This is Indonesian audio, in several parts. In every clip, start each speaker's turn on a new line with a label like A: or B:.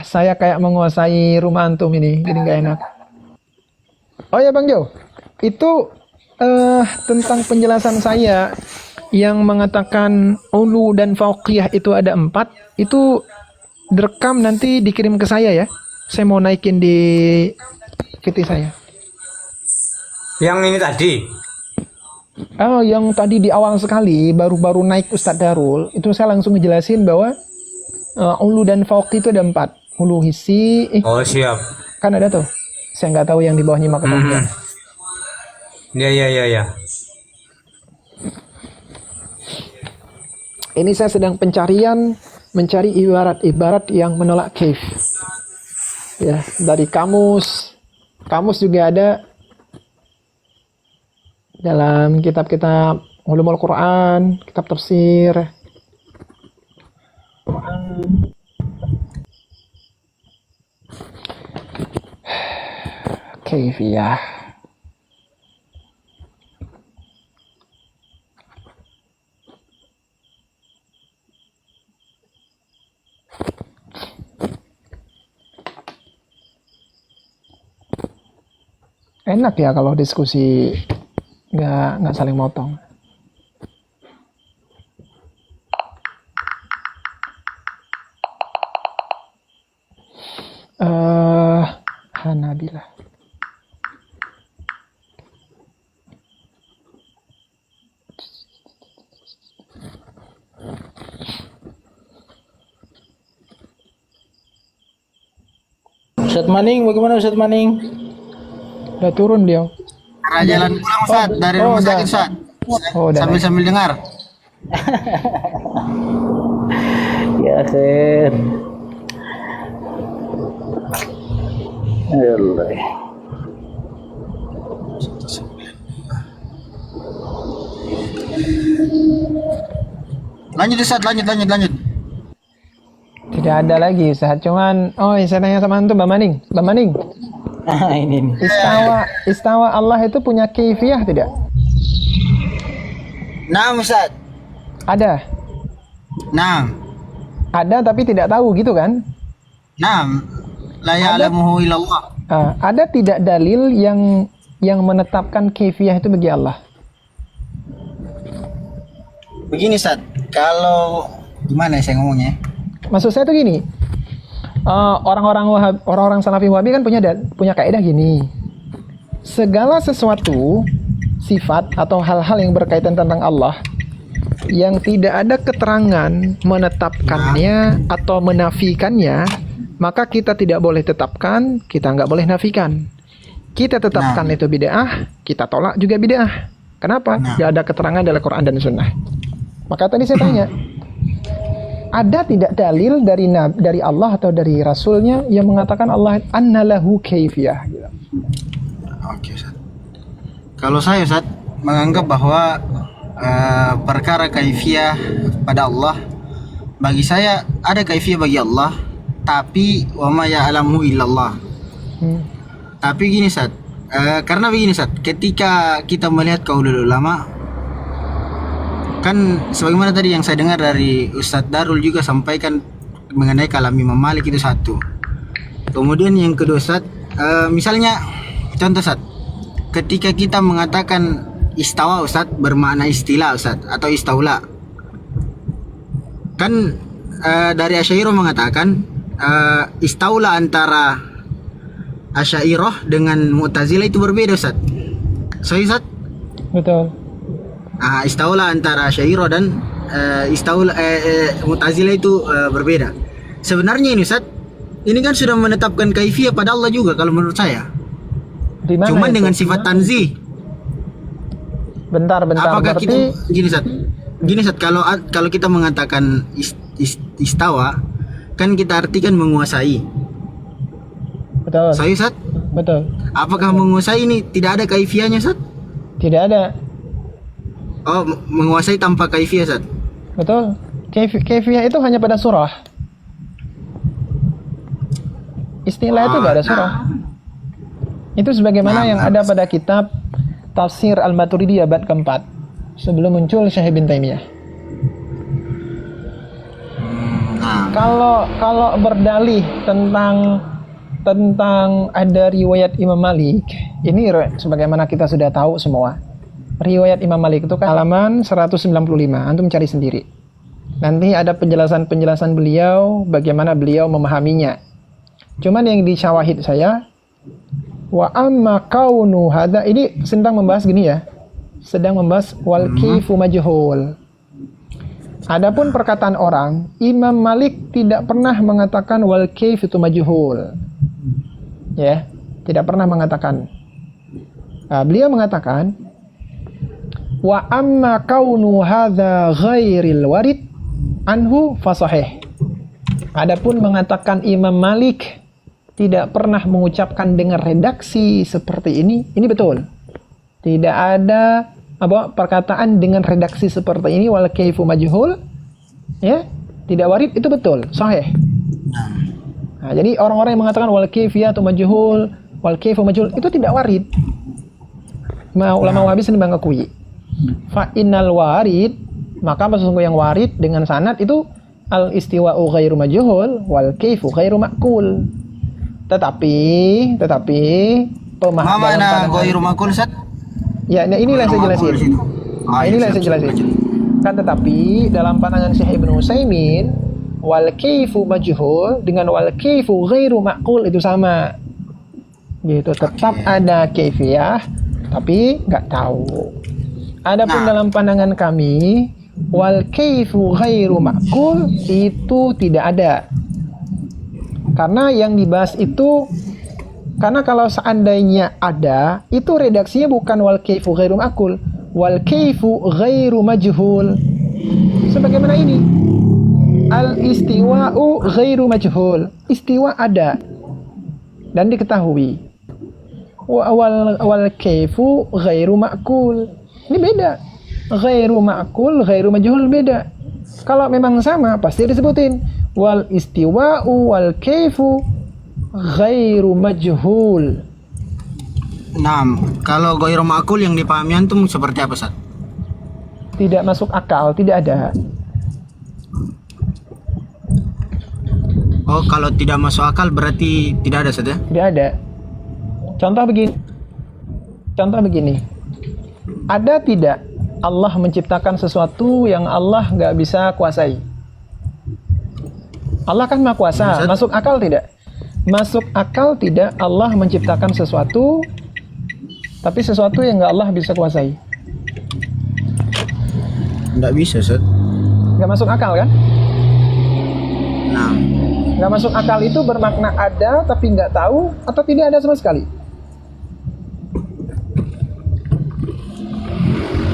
A: Saya kayak menguasai rumah antum ini, jadi nggak enak. Oh ya Bang Jo, itu tentang penjelasan saya yang mengatakan ulu dan fauqiyah itu ada 4, itu direkam nanti dikirim ke saya ya. Saya mau naikin di VT saya.
B: Yang ini tadi.
A: Oh, yang tadi di awal sekali, baru-baru naik Ustadz Darul, itu saya langsung ngejelasin bahwa ulu dan fauqi itu ada 4. Ulu hisi,
B: Oh siap.
A: kan ada tuh. Saya nggak tahu yang di bawahnya maka
B: Ya ya ya ya.
A: Ini saya sedang mencari ibarat-ibarat yang menolak kaif. Ya, dari kamus. Kamus juga ada dalam kitab-kitab ulumul Quran, kitab tafsir. Kaifiyah. Enak ya kalau diskusi nggak saling motong. Hanabilah.
C: Ustadz Maning, bagaimana Ustadz Maning?
A: Udah turun dia.
D: Karena jalan pulang Ustaz dari rumah
A: udah.
D: sakit Ustaz.
A: Oh, udah.
D: Sambil dengar.
C: Ya khair. Allah.
D: Lanjut Ustaz, lanjut.
A: Tidak ada lagi Ustaz. Cuman saya tanya sama antum Bang Maning. Bang Maning,
C: Ini nih.
A: istawa Allah itu punya kaifiyah tidak?
D: Nah Ustaz.
A: Ada.
D: Nah.
A: Ada tapi tidak tahu gitu kan?
D: Nah. La ya'lamuhu illallah.
A: Ada tidak dalil yang menetapkan kaifiyah itu bagi Allah?
D: Begini Ustaz, kalau gimana saya ngomongnya?
A: Maksud saya tuh gini. Orang-orang Salafi Wahabi kan punya kaidah gini. Segala sesuatu sifat atau hal-hal yang berkaitan tentang Allah yang tidak ada keterangan menetapkannya atau menafikannya, maka kita tidak boleh tetapkan, kita nggak boleh nafikan. Kita tetapkan itu bid'ah, kita tolak juga bid'ah. Kenapa? Tidak ada keterangan dalam Quran dan Sunnah. Maka tadi saya tanya, ada tidak dalil dari Allah atau dari Rasulnya yang mengatakan Allah annalahu kaifiyah? Gitu.
D: Oke Ustaz. Kalau saya Ustaz menganggap bahwa perkara kaifiyah pada Allah, bagi saya ada kaifiyah bagi Allah, tapi wa ma ya'lamu illallah. Tapi gini Ustaz, karena begini Ustaz, ketika kita melihat qaulul ulama, kan sebagaimana tadi yang saya dengar dari Ustadz Darul juga sampaikan mengenai kalam Imam Malik itu satu. Kemudian yang kedua Ustadz, misalnya contoh Ustadz, ketika kita mengatakan istawa Ustadz bermakna istilah Ustadz atau istaula, kan dari Asy'ariyah mengatakan istaula antara Asy'ariyah dengan Mu'tazilah itu berbeda Ustadz. So Ustadz?
A: Betul.
D: Istaula antara Asy'ariyah dan Mu'tazilah itu berbeda. Sebenarnya ini Ustaz, ini kan sudah menetapkan kaifiyah pada Allah juga kalau menurut saya. Cuman itu? Dengan sifat tanzih.
A: Bentar.
D: Apakah kita gini Ustaz, kalau kita mengatakan istawa, kan kita artikan menguasai.
A: Betul.
D: Saya Ustaz?
A: Betul.
D: Apakah menguasai ini tidak ada kaifiyahnya Ustaz?
A: Tidak ada.
D: Oh, menguasai tanpa kaifiyah Ustaz?
A: Betul. Kaifiyah itu hanya pada surah. Istilah itu gak ada surah. Itu sebagaimana yang ada pada kitab Tafsir Al-Maturidi abad keempat sebelum muncul Syekh Ibn Taimiyah.
D: Nah,
A: Kalau berdalih tentang ada riwayat Imam Malik, ini sebagaimana kita sudah tahu semua. Riwayat Imam Malik itu kan halaman 195, antum cari sendiri. Nanti ada penjelasan-penjelasan beliau, bagaimana beliau memahaminya. Cuman yang di syawahid saya, wa amma kaunu hadza, ini sedang membahas gini ya. Sedang membahas wal kaifu majhul. Adapun perkataan orang, Imam Malik tidak pernah mengatakan wal kaif itu majhul. Ya, tidak pernah mengatakan. Nah, beliau mengatakan wa amma kaunu hadza ghairil warid anhu fasahih. Adapun mengatakan Imam Malik tidak pernah mengucapkan dengan redaksi seperti ini betul. Tidak ada perkataan dengan redaksi seperti ini wal kaifu majhul, ya, tidak warid, itu betul, sahih. Nah, jadi orang-orang yang mengatakan wal kaifiyatu majhul, wal kaifu majhul, itu tidak warid. Ulama Wahabi sendiri mengakui. Fa innal warid, maka sesungguhnya yang warid dengan sanad itu al istiwa'u ghairu majhul wal kaifu ghairu ma'kul. Tetapi pemahaman
D: mana ghairu ma'kul, Ustaz?
A: Ya, nah inilah yang saya jelasin. Inilah yang saya jelasin. Kan tetapi dalam pandangan Syekh Ibnu Utsaimin, wal kaifu majhul dengan wal kaifu ghairu ma'qul itu sama. Gitu, tetap ada kaifiyah tapi nggak tahu. Adapun dalam pandangan kami, wal kaifu ghairu ma'qul itu tidak ada. Karena yang dibahas itu, karena kalau seandainya ada, itu redaksinya bukan wal kaifu ghairu ma'qul, wal kaifu ghairu majhul. Sebagaimana ini, al istiwa'u ghairu majhul. Istiwa ada dan diketahui. Wal kaifu ghairu ma'qul. Ini beda. Ghairu ma'qul, ghairu majhul beda. Kalau memang sama pasti disebutin wal istiwa'u wal kaifu ghairu majhul.
D: Nah, kalau ghairu ma'qul yang dipahami antum seperti apa, Ustaz?
A: Tidak masuk akal, tidak ada.
D: Oh, kalau tidak masuk akal berarti tidak ada, Ustaz ya?
A: Tidak ada. Contoh begini. Ada tidak Allah menciptakan sesuatu yang Allah nggak bisa kuasai? Allah kan Maha Kuasa, masuk akal tidak? Masuk akal tidak Allah menciptakan sesuatu, tapi sesuatu yang nggak Allah bisa kuasai?
D: Nggak bisa, Ustaz.
A: Nggak masuk akal kan?
D: Nah,
A: Nggak masuk akal itu bermakna ada tapi nggak tahu atau tidak ada sama sekali.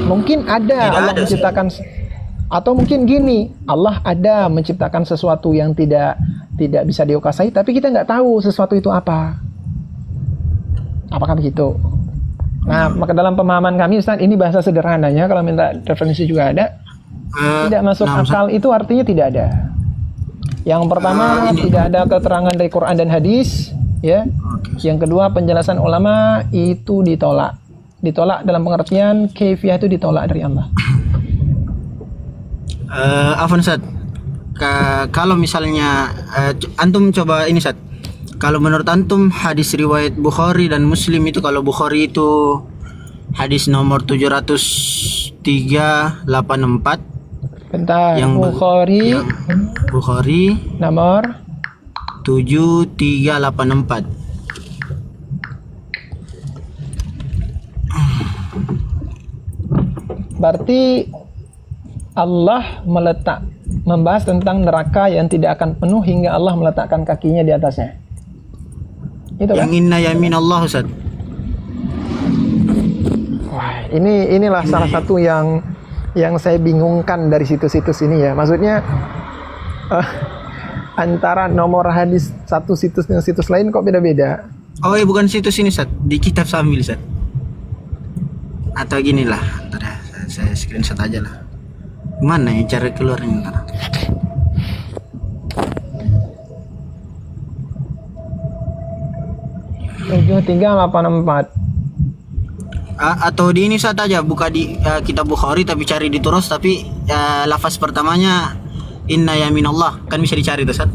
A: Mungkin ada Allah menciptakan, atau mungkin gini, Allah ada menciptakan sesuatu yang tidak bisa dikuasai, tapi kita nggak tahu sesuatu itu apa. Apakah begitu? Nah, maka dalam pemahaman kami, Ustaz, ini bahasa sederhananya, kalau minta referensi juga ada. Tidak masuk akal itu artinya tidak ada. Yang pertama, tidak ada keterangan dari Quran dan hadis, ya. Yang kedua, penjelasan ulama itu ditolak. Ditolak dalam pengertian kaifiyah itu ditolak dari Allah.
D: Afwan, Ustaz. Kalau misalnya antum coba ini, Ustaz. Kalau menurut antum hadis riwayat Bukhari dan Muslim itu, kalau Bukhari itu hadis nomor 70384.
A: Bentar,
D: yang Bukhari
A: nomor
D: 7384.
A: Berarti Allah membahas tentang neraka yang tidak akan penuh hingga Allah meletakkan kakinya di atasnya. Itu kan?
D: Yang inna yamin Allah, Ustaz.
A: Wah, inilah salah satu yang saya bingungkan dari situs-situs ini ya. Maksudnya antara nomor hadis satu situs dengan situs lain kok beda-beda.
D: Oh, bukan situs ini, Ustaz. Di kitab sambil, Ustaz. Atau gini lah, saya screenshot aja lah. Mana ya cara keluarnya ntar?
A: Tujuh tiga 84.
D: Atau di ini saat aja buka di kitab Bukhari tapi cari di Turus, tapi lafaz pertamanya Inna yaminallah kan bisa dicari tuh Ustaz.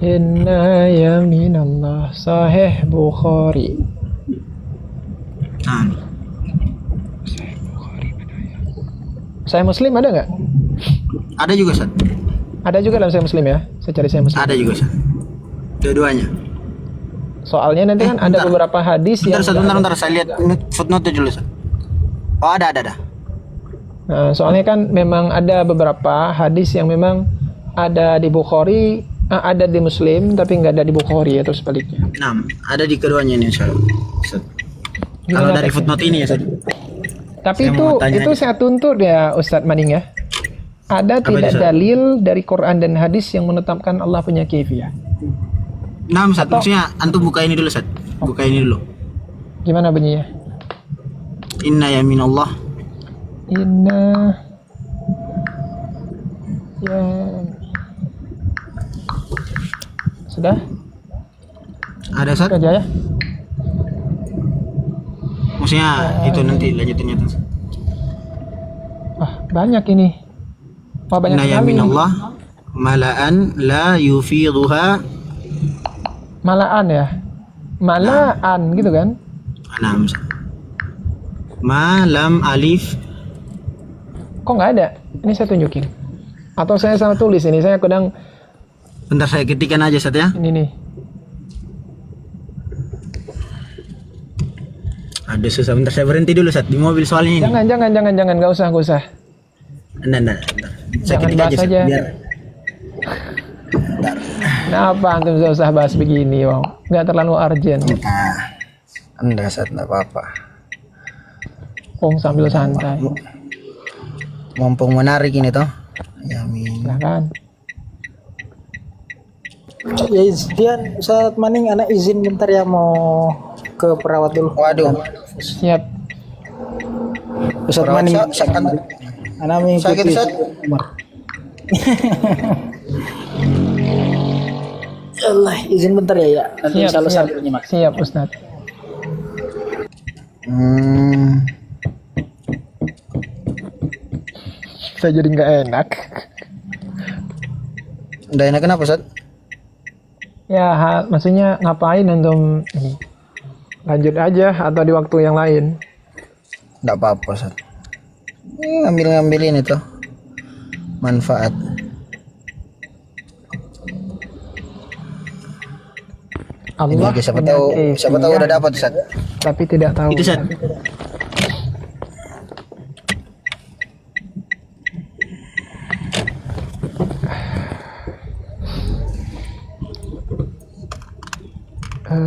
A: Inna yaminallah Sahih Bukhari.
D: Nah,
A: Saya Muslim ada nggak?
D: ada juga Ustaz.
A: Ada juga dalam Saya Muslim ya. Saya cari Saya Muslim.
D: Ada juga Ustaz. Dua-duanya.
A: Soalnya nanti kan ada
D: bentar.
A: beberapa hadis
D: Bentar,
A: yang
D: Ustaz, bentar, saya lihat footnote dulu Ustaz. Oh, ada.
A: Nah, soalnya kan memang ada beberapa hadis yang memang ada di Bukhari, ada di Muslim tapi nggak ada di Bukhari atau sebaliknya.
D: Nah, ada di keduanya nih Ustaz. Kalau dari footnote ini ya Ustaz.
A: Tapi
D: Saya mau tanya
A: itu
D: aja.
A: saya tuntut ya Ustadz Maning ya. Ada
D: Apa
A: tidak
D: itu, Ustaz?
A: dalil dari Quran dan hadis yang menetapkan Allah punya kaifiyah?
D: Nah, Ustaz, maksudnya antum buka ini dulu Ustaz. Buka ini dulu.
A: Gimana bunyinya?
D: Inna yaminallah.
A: Inna ya sudah
D: Ada Ustaz?
A: aja ya.
D: Maksudnya itu nanti lanjutinnya Ustaz.
A: Banyak ini. Wah, banyak
D: Inna
A: sekali.
D: yaminallah mala'an la yufiduha.
A: Malaan ya. Malaan gitu kan?
D: Nah, Ustaz. Ma lam alif.
A: Kok nggak ada? Ini saya tunjukin. Atau saya salah tulis ini. Saya kadang
D: Bentar saya ketikkan aja Ustaz ya.
A: ini nih.
D: Ada susah, bentar saya berhenti dulu Ustaz di mobil soalnya ini.
A: Jangan, nggak usah.
D: Bentar. Saya
A: Jangan
D: ketik
A: bahas
D: Ustaz,
A: aja.
D: biar
A: Kenapa antum usah bahas begini, wow? Nggak terlalu urgent.
D: Anda Ustaz enggak apa-apa.
A: Sambil santai.
D: Mumpung menarik ini toh. Yamin.
A: Silakan.
C: Ya Dian, Ustaz Maning anak izin bentar ya mau ke perawat dulu.
D: Waduh.
A: Siap.
C: Ustaz Maning. Anak mengikuti
D: Sakit Ustaz.
C: Umar. Allah, izin bentar ya. Nanti insya Allah sambil menyimak.
A: Siap, Ustaz. Saya jadi nggak enak.
D: Udah enak kenapa Ustaz?
A: Ya, maksudnya ngapain antum ini? Lanjut aja atau di waktu yang lain?
D: Enggak apa-apa Ustaz. Ngambil-ngambilin itu manfaat. Ini
A: Allah
D: lagi siapa
A: punya
D: tahu
A: kaifiyah,
D: udah dapat Ustaz.
A: tapi tidak tahu.
D: Itu Ustaz.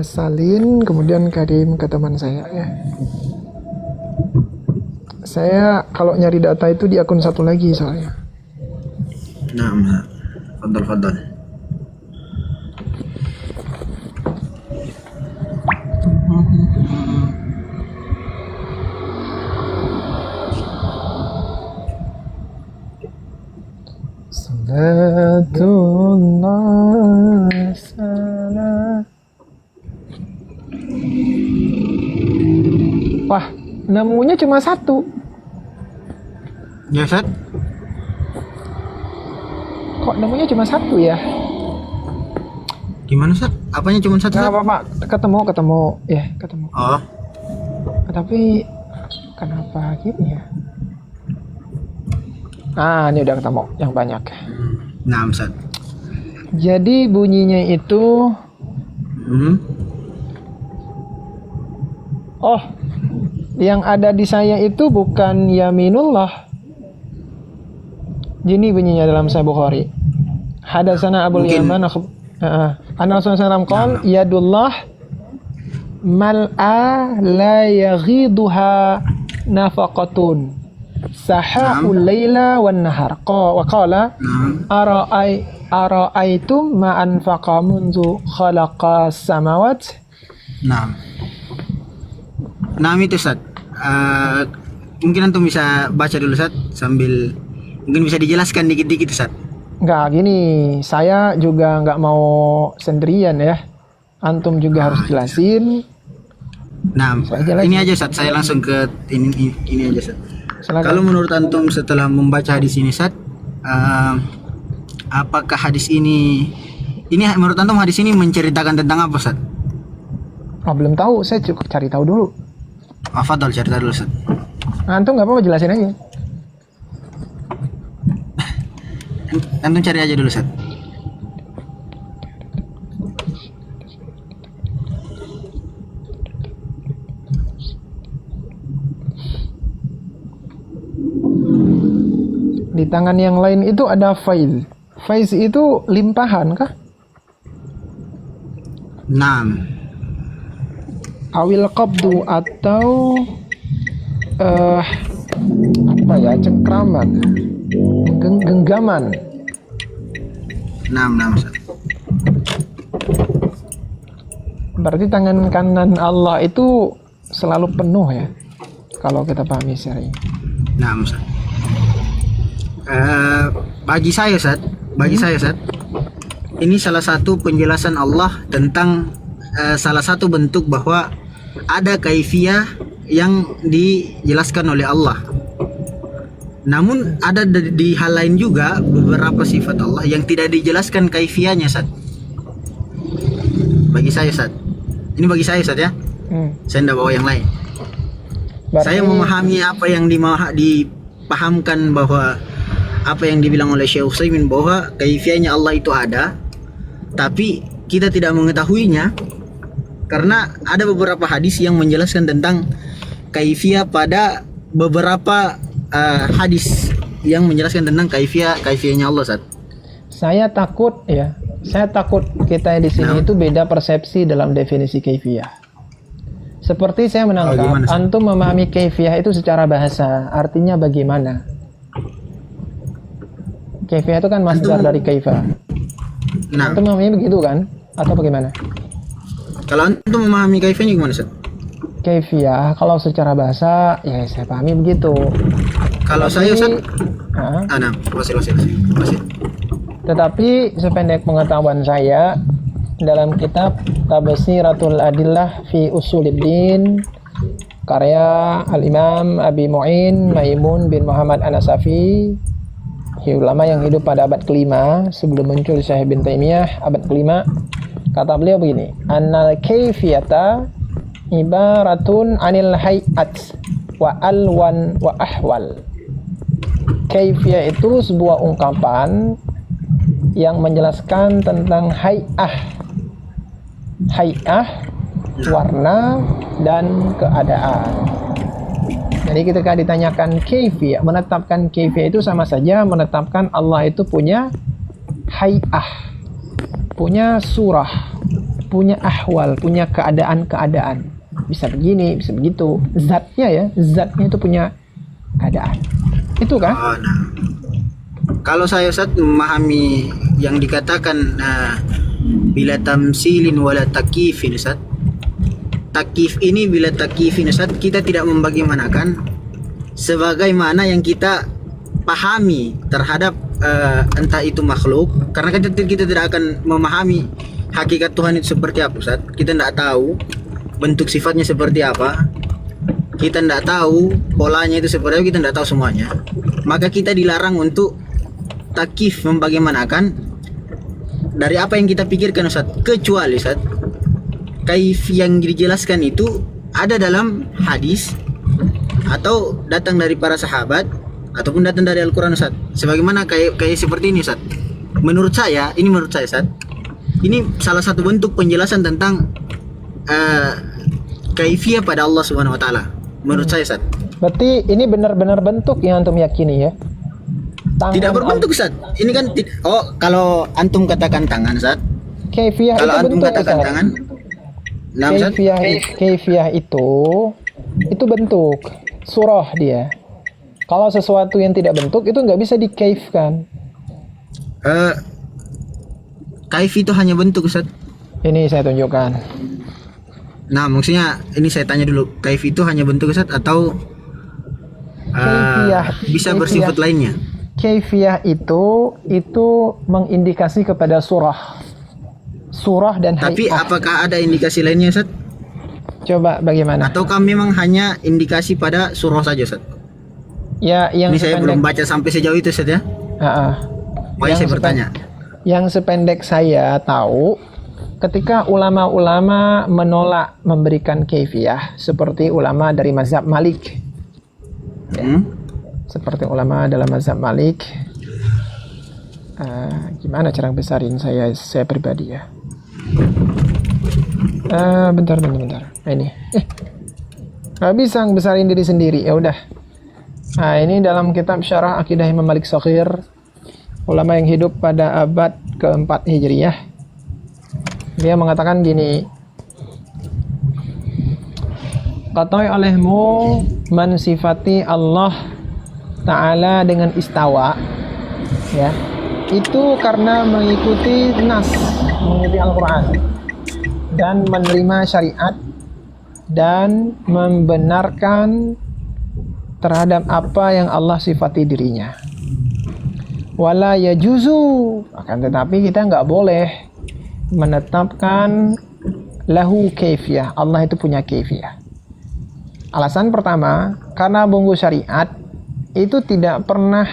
A: Salin, kemudian Karim ke teman saya ya. Saya kalau nyari data itu di akun satu lagi soalnya.
D: Nah, fadal.
A: Salatullah salam. Wah, nemunya cuma satu.
D: Ya Ustaz.
A: Kok nemunya cuma satu ya?
D: Gimana Ustaz? Apanya cuma satu?
A: Nggak
D: Ustaz?
A: apa-apa, ketemu. Ya, ketemu.
D: Oh,
A: Tapi kenapa gini ya? Ini udah ketemu yang banyak.
D: nah Ustaz.
A: Jadi bunyinya itu yang ada di saya itu bukan yaminullah. Gini bunyinya dalam Sahih Bukhari. Hadatsana Abul
D: Mungkin-
A: Yaman Anna Rasulullah SAW qol yadullah mal'a la yaghiduha nafaqatun saha'ul laila wan nahar wa qala ara'aytum ma anfaqa mundu khalaqa samawat.
D: Nah, itu Ustaz. Mungkin antum bisa baca dulu Ustaz sambil mungkin bisa dijelaskan dikit-dikit Ustaz.
A: Enggak, gini, saya juga nggak mau sendirian ya. Antum juga harus jelasin.
D: Nah,
A: Saya jelasin.
D: ini aja Ustaz, saya langsung ke ini aja Ustaz.
A: Silakan.
D: Kalau menurut antum setelah membaca hadis ini Ustaz, apakah hadis ini menurut antum hadis ini menceritakan tentang apa, Ustaz?
A: Oh, belum tahu, saya cukup cari tahu dulu.
D: Fadal cerita dulu, Ustaz.
A: Antum nggak apa-apa, jelasin aja.
D: Antum cari aja dulu, Ustaz.
A: Di tangan yang lain itu ada faiz. Faiz itu limpahan kah?
D: Naam.
A: Awil qabdu atau apa ya, cengkraman, genggaman.
D: Naam, Ustaz.
A: Berarti tangan kanan Allah itu selalu penuh ya, kalau kita pahami syar'i.
D: Naam, Ustaz. Bagi saya, Ustaz, ini salah satu penjelasan Allah tentang salah satu bentuk bahwa ada kaifiyah yang dijelaskan oleh Allah. Namun ada di hal lain juga beberapa sifat Allah yang tidak dijelaskan kaifiyahnya, Ustaz. Bagi saya, Ustaz. Ini bagi saya, Ustaz ya. Saya tidak bawa yang lain. Saya memahami apa yang dipahamkan bahwa apa yang dibilang oleh Syekh Utsaimin bahwa kaifiyahnya Allah itu ada, tapi kita tidak mengetahuinya karena ada beberapa hadis yang menjelaskan tentang kaifiyah pada beberapa hadis yang menjelaskan tentang kaifiyahnya Allah, Ustaz.
A: Saya takut kita di sini itu beda persepsi dalam definisi kaifiyah. Seperti saya menangkap antum memahami kaifiyah itu secara bahasa, artinya bagaimana. Kaifiyah itu kan masdar dari kaifa. Antum memahami begitu kan? Atau bagaimana?
D: Kalau antum memahami kaifiyahnya gimana, Ustaz?
A: Kaifiyah kalau secara bahasa ya saya pahami begitu.
D: Kalau saya, Ustaz, masih.
A: Tetapi sependek pengetahuan saya, dalam kitab Tabsiratul Adillah fi Usuluddin karya Al-Imam Abi Mu'in Maimun bin Muhammad An-Nasafi, ulama yang hidup pada abad kelima sebelum muncul Syekh bin Taimiyah, abad kelima, kata beliau begini, annal kaifiyata ibaratun anil hayat wa alwan wa ahwal. Kaifiyah itu sebuah ungkapan yang menjelaskan tentang hay'ah, warna dan keadaan. Jadi ketika ditanyakan kaifiyah, menetapkan kaifiyah itu sama saja menetapkan Allah itu punya hay'ah, punya surah, punya ahwal, punya keadaan-keadaan. Bisa begini, bisa begitu. Zatnya itu punya keadaan. Itu kan?
D: Kalau saya, Ustaz, memahami yang dikatakan bila tamsilin wala takifin, Ustaz. Takif ini bila takifin, Ustaz, kita tidak membagaimanakan sebagaimana yang kita pahami terhadap entah itu makhluk, karena kita tidak akan memahami hakikat Tuhan itu seperti apa, Ustaz. Kita tidak tahu bentuk sifatnya seperti apa, kita tidak tahu polanya itu seperti apa, kita tidak tahu semuanya. Maka kita dilarang untuk takif, membagaimanakan dari apa yang kita pikirkan, Ustaz. Kecuali, Ustaz, kaif yang dijelaskan itu ada dalam hadis atau datang dari para sahabat ataupun datang dari Al-Quran, Ustaz. Sebagaimana kayak seperti ini, Ustaz. Menurut saya, Ustaz, ini salah satu bentuk penjelasan tentang kaifiyah pada Allah Subhanahu wa taala. Menurut saya, Ustaz.
A: Berarti ini benar-benar bentuk yang antum yakini ya?
D: Tidak berbentuk, Ustaz. Ini kan kalau antum katakan tangan, Ustaz.
A: Kaifiyah
D: kalau
A: itu
D: antum
A: bentuk,
D: katakan
A: Ustaz.
D: tangan. Nah,
A: Kaifiyah itu bentuk, surah dia. Kalau sesuatu yang tidak bentuk itu nggak bisa dikaifkan.
D: Kaif itu hanya bentuk, Ustaz.
A: Ini saya tunjukkan.
D: Nah, maksudnya ini saya tanya dulu, kaif itu hanya bentuk, Ustaz, atau bisa bersifat lainnya?
A: Kaifiyah itu mengindikasi kepada surah dan hay'ah.
D: Tapi apakah ada indikasi lainnya, Ustaz?
A: Coba bagaimana?
D: Ataukah memang hanya indikasi pada surah saja, Ustaz?
A: Ya, yang
D: ini saya belum baca sampai sejauh itu, Ustaz ya. Makanya saya bertanya.
A: Yang sependek saya tahu, ketika ulama-ulama menolak memberikan kaifiyah, seperti ulama dari mazhab Malik, seperti ulama dalam mazhab Malik, gimana cara besarin saya pribadi ya? Bentar. Nah, ini, nggak bisa besarin diri sendiri. Ya udah. Nah, ini dalam kitab Syarah Aqidah Imam Malik Shaghir, ulama yang hidup pada abad keempat Hijriyah. Dia mengatakan gini, Qatoi olehmu mensifati Allah Ta'ala dengan istawa, ya, itu karena mengikuti nas, mengikuti Al-Quran, dan menerima syariat, dan membenarkan terhadap apa yang Allah sifati dirinya. Wala yajuzu, akan tetapi kita nggak boleh menetapkan lahu kaifiyah, Allah itu punya kaifiyah. Alasan pertama, karena bungkus syariat itu tidak pernah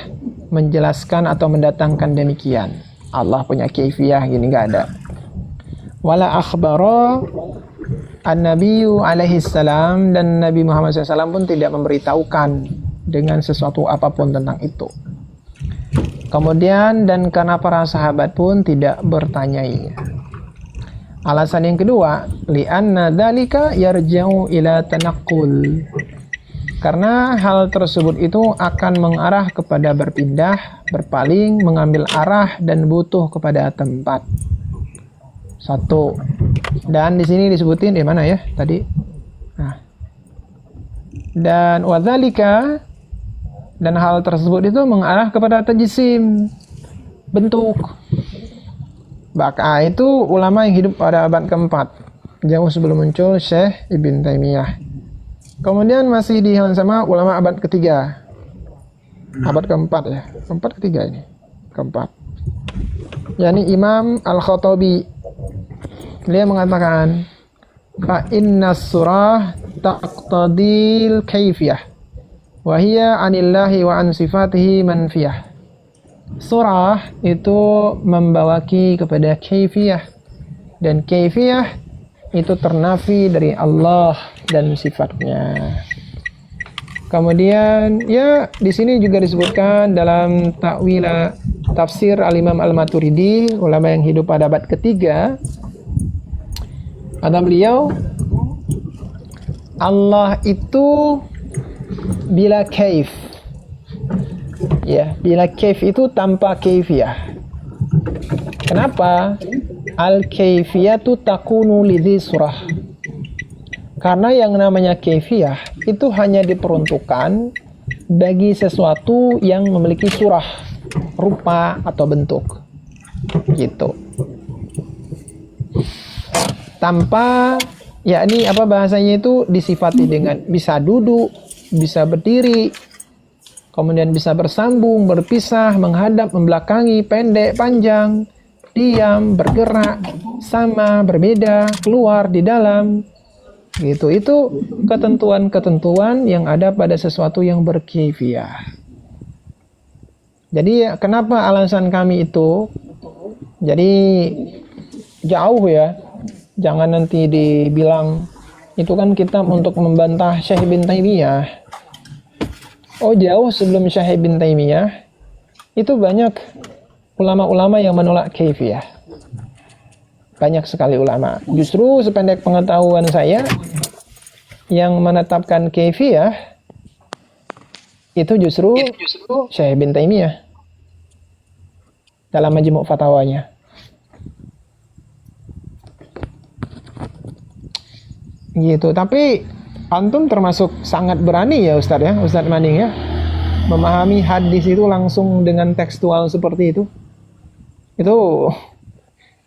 A: menjelaskan atau mendatangkan demikian. Allah punya kaifiyah gini, nggak ada. Wala akhbara an-nabiyyu alaihi salam, dan Nabi Muhammad SAW pun tidak memberitahukan dengan sesuatu apapun tentang itu. Kemudian, dan karena para sahabat pun tidak bertanyainya. Alasan yang kedua, li'anna dzalika yarja'u ila tanaqqul, karena hal tersebut itu akan mengarah kepada berpindah, berpaling, mengambil arah, dan butuh kepada tempat. Satu. Dan di sini disebutin di mana ya tadi? Nah. Dan wadzalika, dan hal tersebut itu mengarah kepada tajsim, bentuk. Bahkan itu ulama yang hidup pada abad keempat, jauh sebelum muncul Syekh Ibn Taimiyah. Kemudian masih di sama ulama abad ketiga, abad keempat ya, keempat ketiga ini, keempat. yakni Imam Al-Khattabi. Dia mengatakan fa inna surah taqtadil kaifiyah wa hiya anillahi wa an sifatihi manfiyah. Surah itu membawaki kepada kaifiyah, dan kaifiyah itu ternafi dari Allah dan sifatnya. Kemudian ya di sini juga disebutkan dalam takwil tafsir Al-Imam Al-Maturidi, ulama yang hidup pada abad ketiga. Kata beliau, Allah itu bila kaif. Ya, bila kaif itu tanpa kaifiyah. Kenapa? Al-kaifiyatu takunu lidhi surah. Karena yang namanya kaifiyah itu hanya diperuntukkan bagi sesuatu yang memiliki surah, rupa atau bentuk. Gitu. Tanpa, yakni apa bahasanya itu disifati dengan bisa duduk, bisa berdiri, kemudian bisa bersambung, berpisah, menghadap, membelakangi, pendek, panjang, diam, bergerak, sama, berbeda, keluar, di dalam. Gitu. Itu ketentuan-ketentuan yang ada pada sesuatu yang berkaifiyah. Jadi kenapa alasan kami itu? Jadi jauh ya. Jangan nanti dibilang itu kan kitab untuk membantah Syekh Ibn Taimiyah. Oh, jauh sebelum Syekh Ibn Taimiyah itu banyak ulama-ulama yang menolak kaifiyah. Banyak sekali ulama. Justru sependek pengetahuan saya, yang menetapkan kaifiyah itu justru Syekh Ibn Taimiyah dalam Majmu' Fatawanya. Gitu. Tapi antum termasuk sangat berani ya Ustadz ya, Ustadz Maning ya, memahami hadis itu langsung dengan tekstual seperti itu.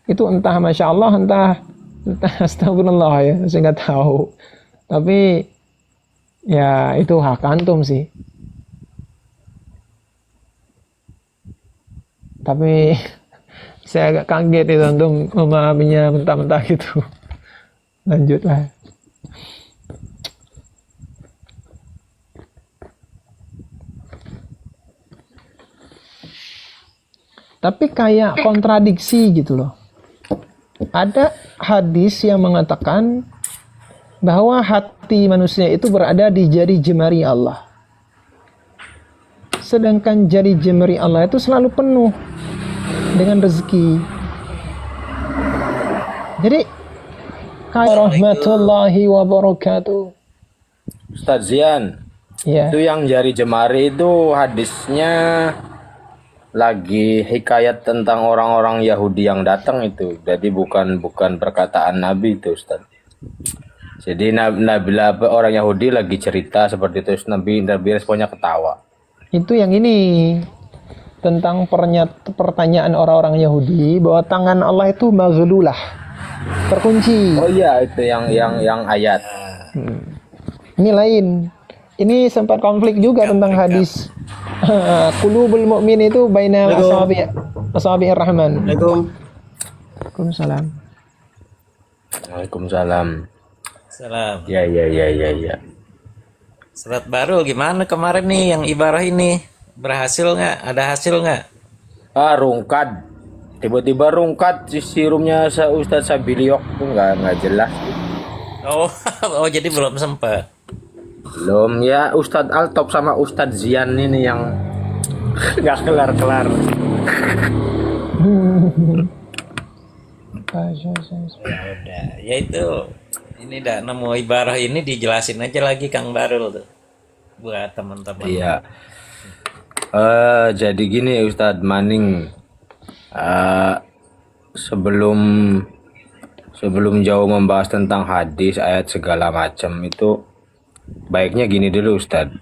A: Itu entah Masya Allah, entah astagfirullah ya, saya nggak tahu. Tapi ya itu hak antum sih. Tapi saya agak kaget itu antum memahaminya mentah-mentah gitu. Lanjutlah. tapi kayak kontradiksi gitu loh. Ada hadis yang mengatakan bahwa hati manusia itu berada di jari jemari Allah. Sedangkan jari jemari Allah itu selalu penuh dengan rezeki. Jadi, warahmatullahi wabarakatuh.
E: Ustadz Zian,
A: Ya,
E: itu yang jari jemari itu hadisnya lagi hikayat tentang orang-orang Yahudi yang datang itu. Jadi bukan perkataan Nabi itu, Ustadz. Jadi Nabi orang Yahudi lagi cerita seperti itu, Nabi responnya ketawa.
A: itu yang ini tentang pertanyaan orang-orang Yahudi bahwa tangan Allah itu maghlulah, terkunci.
E: Oh iya, itu yang ayat.
A: Ini lain. Ini sempat konflik juga tentang hadis. Qulubul mu'min itu baina asabi'ir rahman. Waalaikumsalam.
E: Waalaikumsalam.
F: Salam.
E: Ya.
F: Surat baru gimana kemarin nih yang ibarah ini? Berhasil nggak? Ada hasil nggak?
E: Rungkat. Tiba-tiba rungkat sirumnya Ustadz Sabiliok tuh nggak jelas.
F: Oh, oh jadi belum sempat.
E: Belum ya, Ustadz Altop sama Ustadz Zian ini yang nggak kelar-kelar.
F: Ya udah, ya itu. Ini dah nemu ibarah ini dijelasin aja lagi Kang Barul tuh buat teman-teman.
E: Iya. Jadi gini Ustadz Maning, sebelum jauh membahas tentang hadis, ayat segala macam itu baiknya gini dulu Ustadz.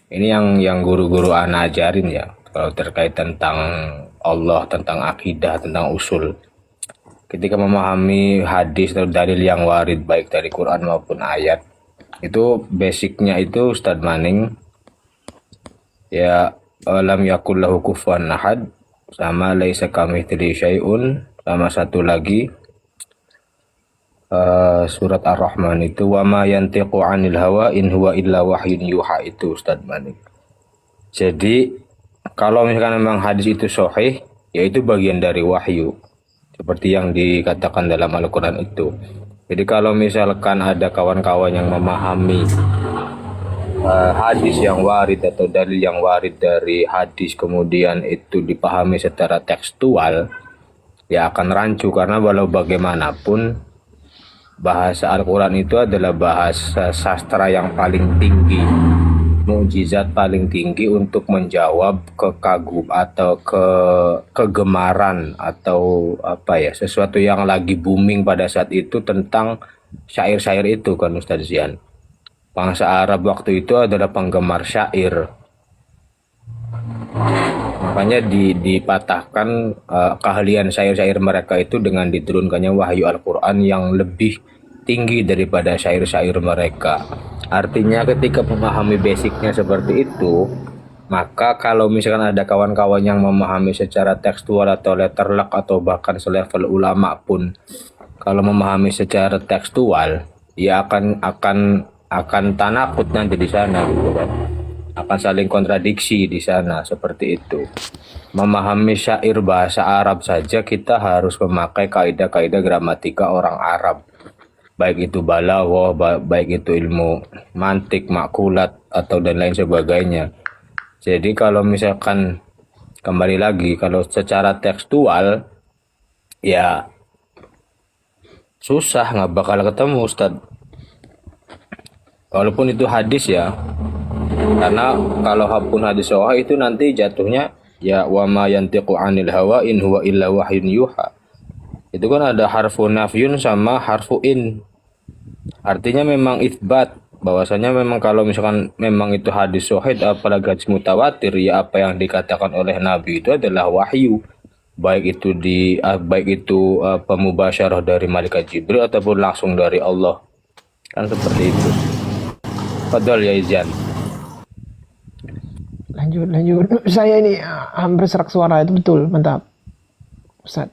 E: Ini yang guru-guru ana ajarin ya, kalau terkait tentang Allah, tentang akidah, tentang usul. Ketika memahami hadis atau dalil yang warid baik dari Quran maupun ayat, itu basicnya itu Ustadz Maning ya, lam yakul lahu kufuwan ahad, sama laisa kamitslihi syai'un, sama satu lagi surat Ar-Rahman itu wa ma yantiqu 'anil hawa in huwa illa wahyun yuha, itu Ustadz Maning. Jadi kalau misalkan memang hadis itu sahih, yaitu bagian dari wahyu seperti yang dikatakan dalam Al-Quran itu. Jadi kalau misalkan ada kawan-kawan yang memahami hadis yang warid atau dalil yang warid dari hadis kemudian itu dipahami secara tekstual, ya akan rancu, karena walau bagaimanapun bahasa Al-Quran itu adalah bahasa sastra yang paling tinggi, mukjizat paling tinggi untuk menjawab kekagum atau kegemaran atau apa ya, sesuatu yang lagi booming pada saat itu tentang syair-syair itu kan Ustadz Zian. Bangsa Arab waktu itu adalah penggemar syair, makanya dipatahkan keahlian syair-syair mereka itu dengan diturunkannya wahyu Al-Quran yang lebih tinggi daripada syair-syair mereka. Artinya ketika memahami basicnya seperti itu, maka kalau misalkan ada kawan-kawan yang memahami secara tekstual atau letterlock atau bahkan selevel ulama pun, kalau memahami secara tekstual, ya akan tanakut nanti di sana gitu kan. Akan saling kontradiksi di sana seperti itu. Memahami syair bahasa Arab saja kita harus memakai kaidah-kaidah gramatika orang Arab. Baik itu balaghah, baik itu ilmu mantik, makulat atau dan lain sebagainya. Jadi kalau misalkan kembali lagi, kalau secara tekstual ya susah, nggak bakal ketemu Ustadz. Walaupun itu hadis ya, karena kalau pun hadis sahih itu nanti jatuhnya ya wa ma yantiqu 'anil hawa in huwa illa wahyun yuha. Itu kan ada harfu nafyun sama harfu in. Artinya memang itsbat, bahwasanya memang kalau misalkan memang itu hadis sahih apalagi hadis mutawatir, ya apa yang dikatakan oleh Nabi itu adalah wahyu. Baik itu pemubasyarah dari malaikat Jibril ataupun langsung dari Allah. Kan seperti itu. Fadhol ya Izan.
A: Lanjut. Saya ini hampir serak suara, itu betul, mantap. Ustaz.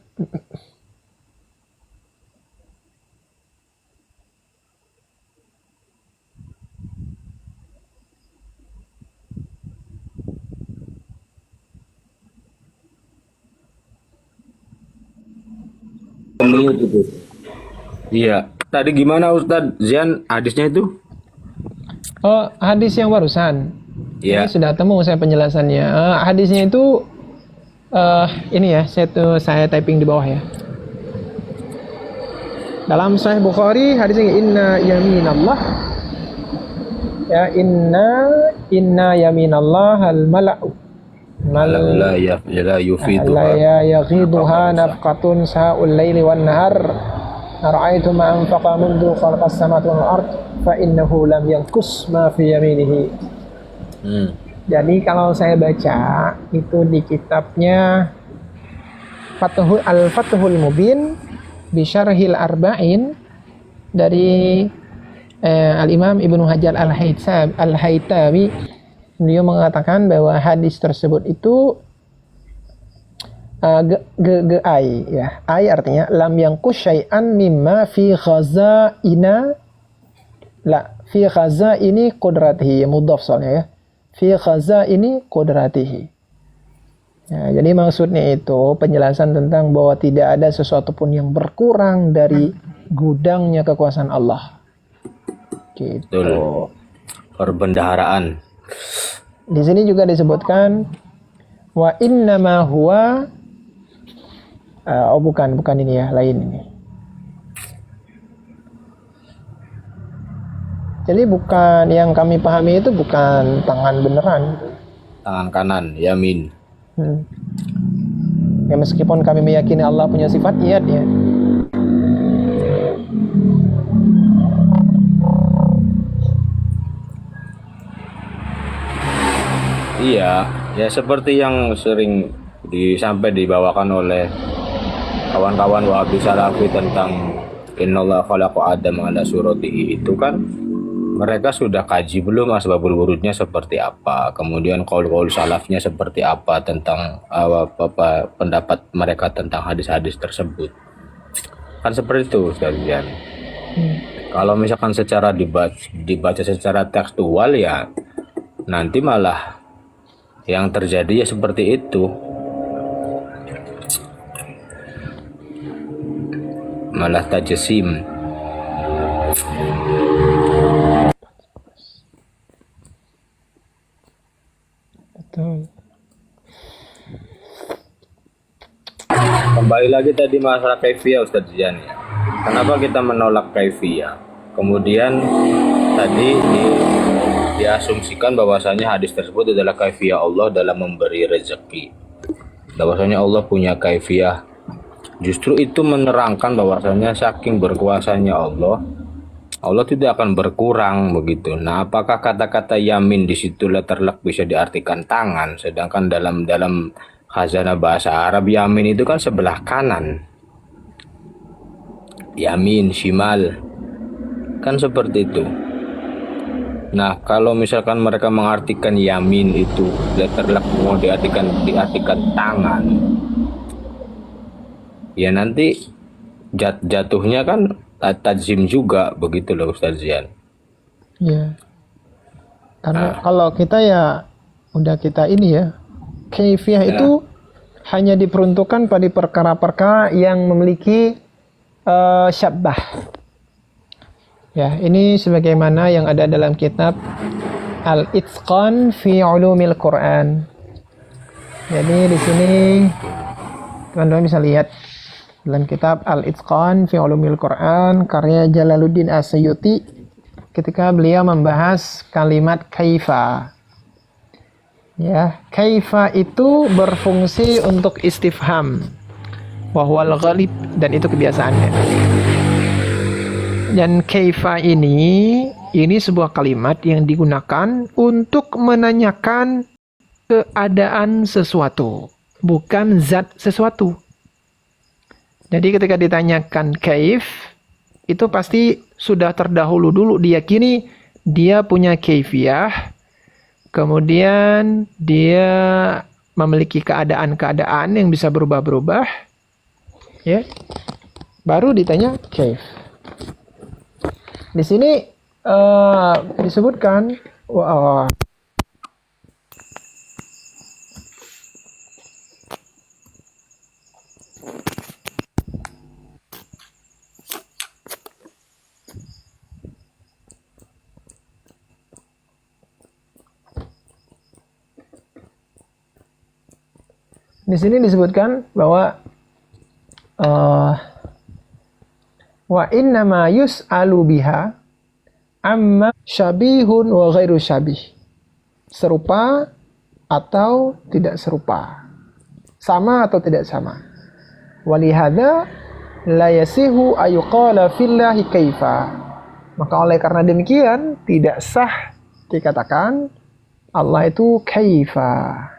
E: Mute itu. Iya. Tadi gimana Ustadz Zian hadisnya itu?
A: Oh, hadis yang barusan.
E: Iya.
A: Ini sudah temu saya penjelasannya. Hadisnya itu ini ya, saya typing di bawah ya. Dalam Sahih Bukhari hadisnya inna yaminallah ya inna yaminallah al mala'u
E: La yufidu.
A: la yaghiduha nafqatun sa'ul laili wan nahar ara'aitu ma anfaqa mundu khalaqas samawati wal ard fa innahu lam yanqus ma fi yaminihi. Jadi kalau saya baca itu di kitabnya Al-Fathul Mubin bi Syarhil Arba'in dari Al-Imam Ibnu Hajar Al-Haytami. Beliau mengatakan bahwa hadis tersebut itu ai ya. Ai artinya lam yanqus syai'an mimma fi khazaina fi khazaini qudratihi, mudhaf soalnya ya. Fi khazaini qudratihi. Ya, jadi maksudnya itu penjelasan tentang bahwa tidak ada sesuatu pun yang berkurang dari gudangnya kekuasaan Allah. Gitu.
E: Betul. Perbendaharaan.
A: Di sini juga disebutkan wa innama huwa bukan ini ya, lain ini. Jadi bukan yang kami pahami itu bukan tangan beneran.
E: Tangan kanan, yamin.
A: Ya meskipun kami meyakini Allah punya sifat, iya dia.
E: Iya, ya seperti yang sering sampai dibawakan oleh kawan-kawan Wahabi Salafi tentang innallaha khalaqa Adam ala suratihi, itu kan mereka sudah kaji belum asbabul wurudnya seperti apa, kemudian qaul-qaul salafnya seperti apa tentang apa pendapat mereka tentang hadis-hadis tersebut. Kan seperti itu Ustaz Zian. Kalau misalkan secara dibaca secara tekstual ya nanti malah yang terjadi ya seperti itu, malah tajsim.
A: Betul.
E: Kembali lagi tadi masalah kaifiyah Ustaz Zian ya. Kenapa kita menolak kaifiyah? Kemudian tadi diasumsikan bahwasanya hadis tersebut adalah kaifiyah Allah dalam memberi rezeki. Bahwasanya Allah punya kaifiyah. Justru itu menerangkan bahwasanya saking berkuasanya Allah tidak akan berkurang begitu. Nah, apakah kata-kata yamin di situ terlek bisa diartikan tangan, sedangkan dalam khazanah bahasa Arab yamin itu kan sebelah kanan. Yamin, shimal. Kan seperti itu. Nah, kalau misalkan mereka mengartikan yamin itu terlek mau diartikan tangan, ya nanti jatuhnya kan tajim juga begitu loh Ustaz Zian.
A: Ya. Karena kalau kita ya udah kita ini ya, kaifiyah itu hanya diperuntukkan pada perkara-perkara yang memiliki syabbah. Ya, ini sebagaimana yang ada dalam kitab Al-Itqan fi Ulumil Quran. Jadi di sini teman-teman bisa lihat dalam kitab Al-Itqan fi Ulumil Quran karya Jalaluddin As-Suyuti ketika beliau membahas kalimat kaifa. Ya, kaifa itu berfungsi untuk istifham. Wa huwal ghalib, dan itu kebiasaannya. Dan kaifa ini sebuah kalimat yang digunakan untuk menanyakan keadaan sesuatu, bukan zat sesuatu. Jadi ketika ditanyakan kaif, itu pasti sudah terdahulu dulu diyakini dia punya kaifiyah, kemudian dia memiliki keadaan-keadaan yang bisa berubah-berubah, ya, baru ditanya kaif. Di sini disebutkan Di sini disebutkan bahwa wa innama yus'alu biha amma syabihun wa ghairu syabih. Serupa atau tidak serupa. Sama atau tidak sama. Walihada la yasihu ayuqala fillahi kaifa. Maka oleh karena demikian tidak sah dikatakan Allah itu kaifa.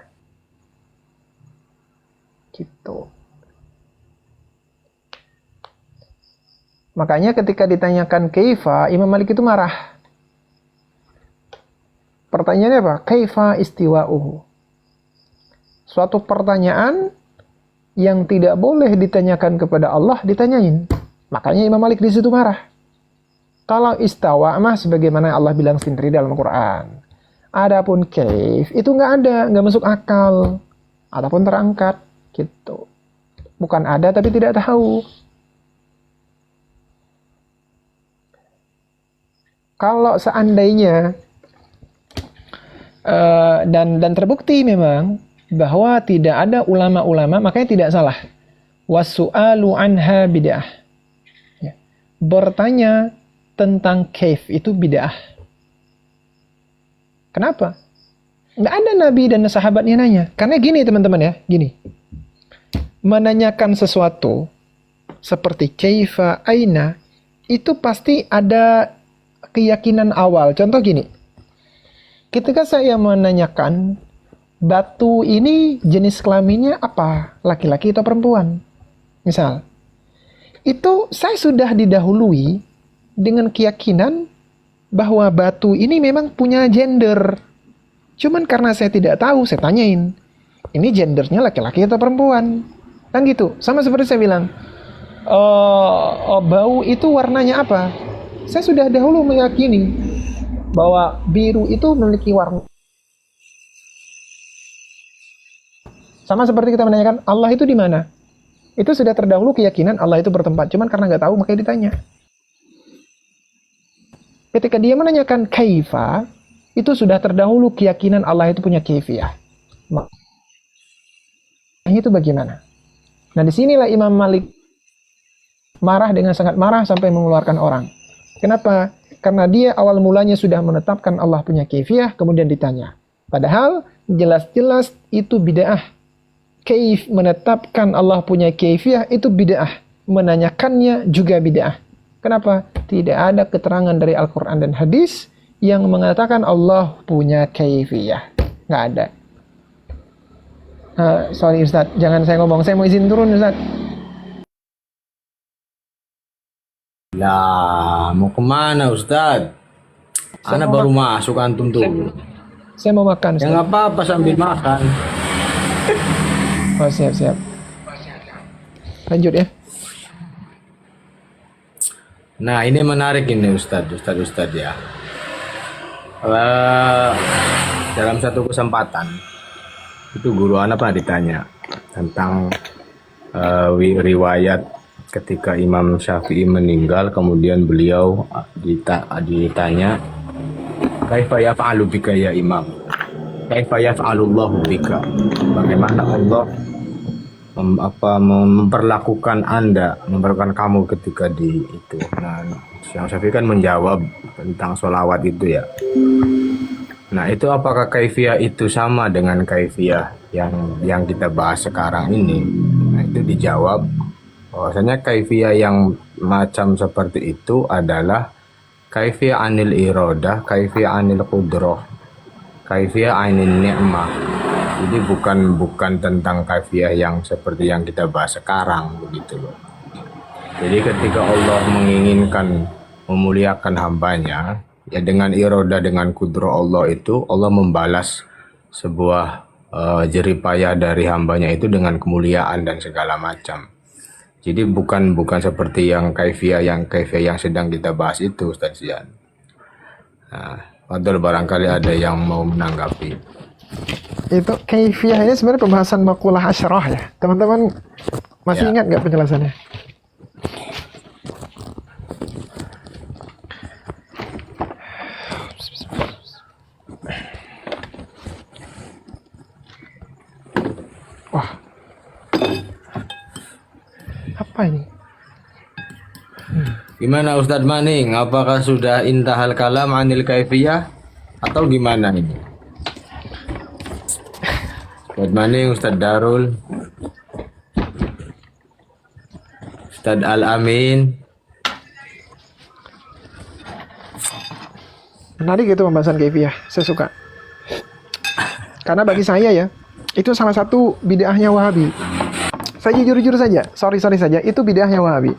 A: Gitu. Makanya ketika ditanyakan kaifa, Imam Malik itu marah. Pertanyaannya apa? Kaifa istiwa'uhu. Suatu pertanyaan yang tidak boleh ditanyakan kepada Allah ditanyain. Makanya Imam Malik di situ marah. Kalau istawa mah sebagaimana Allah bilang sendiri dalam Quran. Adapun kaif itu nggak ada, nggak masuk akal. Ataupun terangkat gitu. Bukan ada tapi tidak tahu. Kalau seandainya dan terbukti memang bahwa tidak ada ulama-ulama, makanya tidak salah. Wasu'alu anha bid'ah. Ya. Bertanya tentang kaif itu bid'ah. Kenapa? Nggak ada nabi dan sahabatnya nanya. Karena gini teman-teman ya, gini. Menanyakan sesuatu seperti kaifa, aina, itu pasti ada keyakinan awal. Contoh gini, ketika saya menanyakan batu ini jenis kelaminnya apa, laki-laki atau perempuan, misal, itu saya sudah didahului dengan keyakinan bahwa batu ini memang punya gender. Cuman karena saya tidak tahu, saya tanyain, ini gendernya laki-laki atau perempuan, kan gitu. Sama seperti saya bilang, bau itu warnanya apa? Saya sudah dahulu meyakini bahwa biru itu memiliki warna. Sama seperti kita menanyakan Allah itu di mana? Itu sudah terdahulu keyakinan Allah itu bertempat. Cuman karena nggak tahu makanya ditanya. Ketika dia menanyakan kaifa, itu sudah terdahulu keyakinan Allah itu punya kaifiyah. Itu bagaimana? Nah disinilah Imam Malik marah dengan sangat marah sampai mengeluarkan orang. Kenapa? Karena dia awal mulanya sudah menetapkan Allah punya kaifiyah, kemudian ditanya. Padahal jelas-jelas itu bid'ah. Kaif menetapkan Allah punya kaifiyah itu bid'ah. Menanyakannya juga bid'ah. Kenapa? Tidak ada keterangan dari Al-Quran dan hadis yang mengatakan Allah punya kaifiyah. Nggak ada. Sorry Ustaz, jangan saya ngomong. Saya mau izin turun Ustaz.
E: Lah, mau kemana Ustadz? Sana baru masuk antum tuh.
A: Saya mau makan
E: Ya
A: Ustaz.
E: nggak apa-apa sambil makan.
A: Oh siap. Lanjut ya.
E: Nah ini menarik ini Ustadz ya. Dalam satu kesempatan itu guru anak pernah ditanya tentang riwayat ketika Imam Syafi'i meninggal, kemudian beliau ditanya, kaifa yaf'alu bika ya Imam? Kaifa yaf'alullahu bika? Bagaimana Allah memperlakukan Anda, memperlakukan kamu ketika di itu. Nah, Imam Syafi'i kan menjawab tentang sholawat itu ya. Nah, itu apakah kaifiyah itu sama dengan kaifiyah yang kita bahas sekarang ini? Nah, itu dijawab bahwasanya kaifiyah yang macam seperti itu adalah kaifiyah anil irodah, kaifiyah anil qudroh, kaifiyah anil ni'mah. Jadi bukan tentang kaifiyah yang seperti yang kita bahas sekarang begitu loh. Jadi ketika Allah menginginkan memuliakan hambanya, ya dengan irodah, dengan qudroh Allah itu, Allah membalas sebuah jeripayah dari hambanya itu dengan kemuliaan dan segala macam. Jadi bukan seperti yang kaifiyah yang sedang kita bahas itu, Ustaz Zian. Nah, padahal barangkali ada yang mau menanggapi.
A: Itu kaifiyah ini sebenarnya pembahasan makulah asyarah ya. Teman-teman masih ingat nggak penjelasannya? Wah, Apa ini?
E: Gimana Ustadz Maning? Apakah sudah intahal kalam anil kaifiyah atau gimana ini? Ustadz Maning, Ustadz Darul, Ustadz Al-Amin.
A: Menarik itu pembahasan kaifiyah. Saya suka. Karena bagi saya ya, itu salah satu bid'ahnya Wahabi. Saya jujur-jujur saja, sorry saja, itu bid'ahnya Wahabi.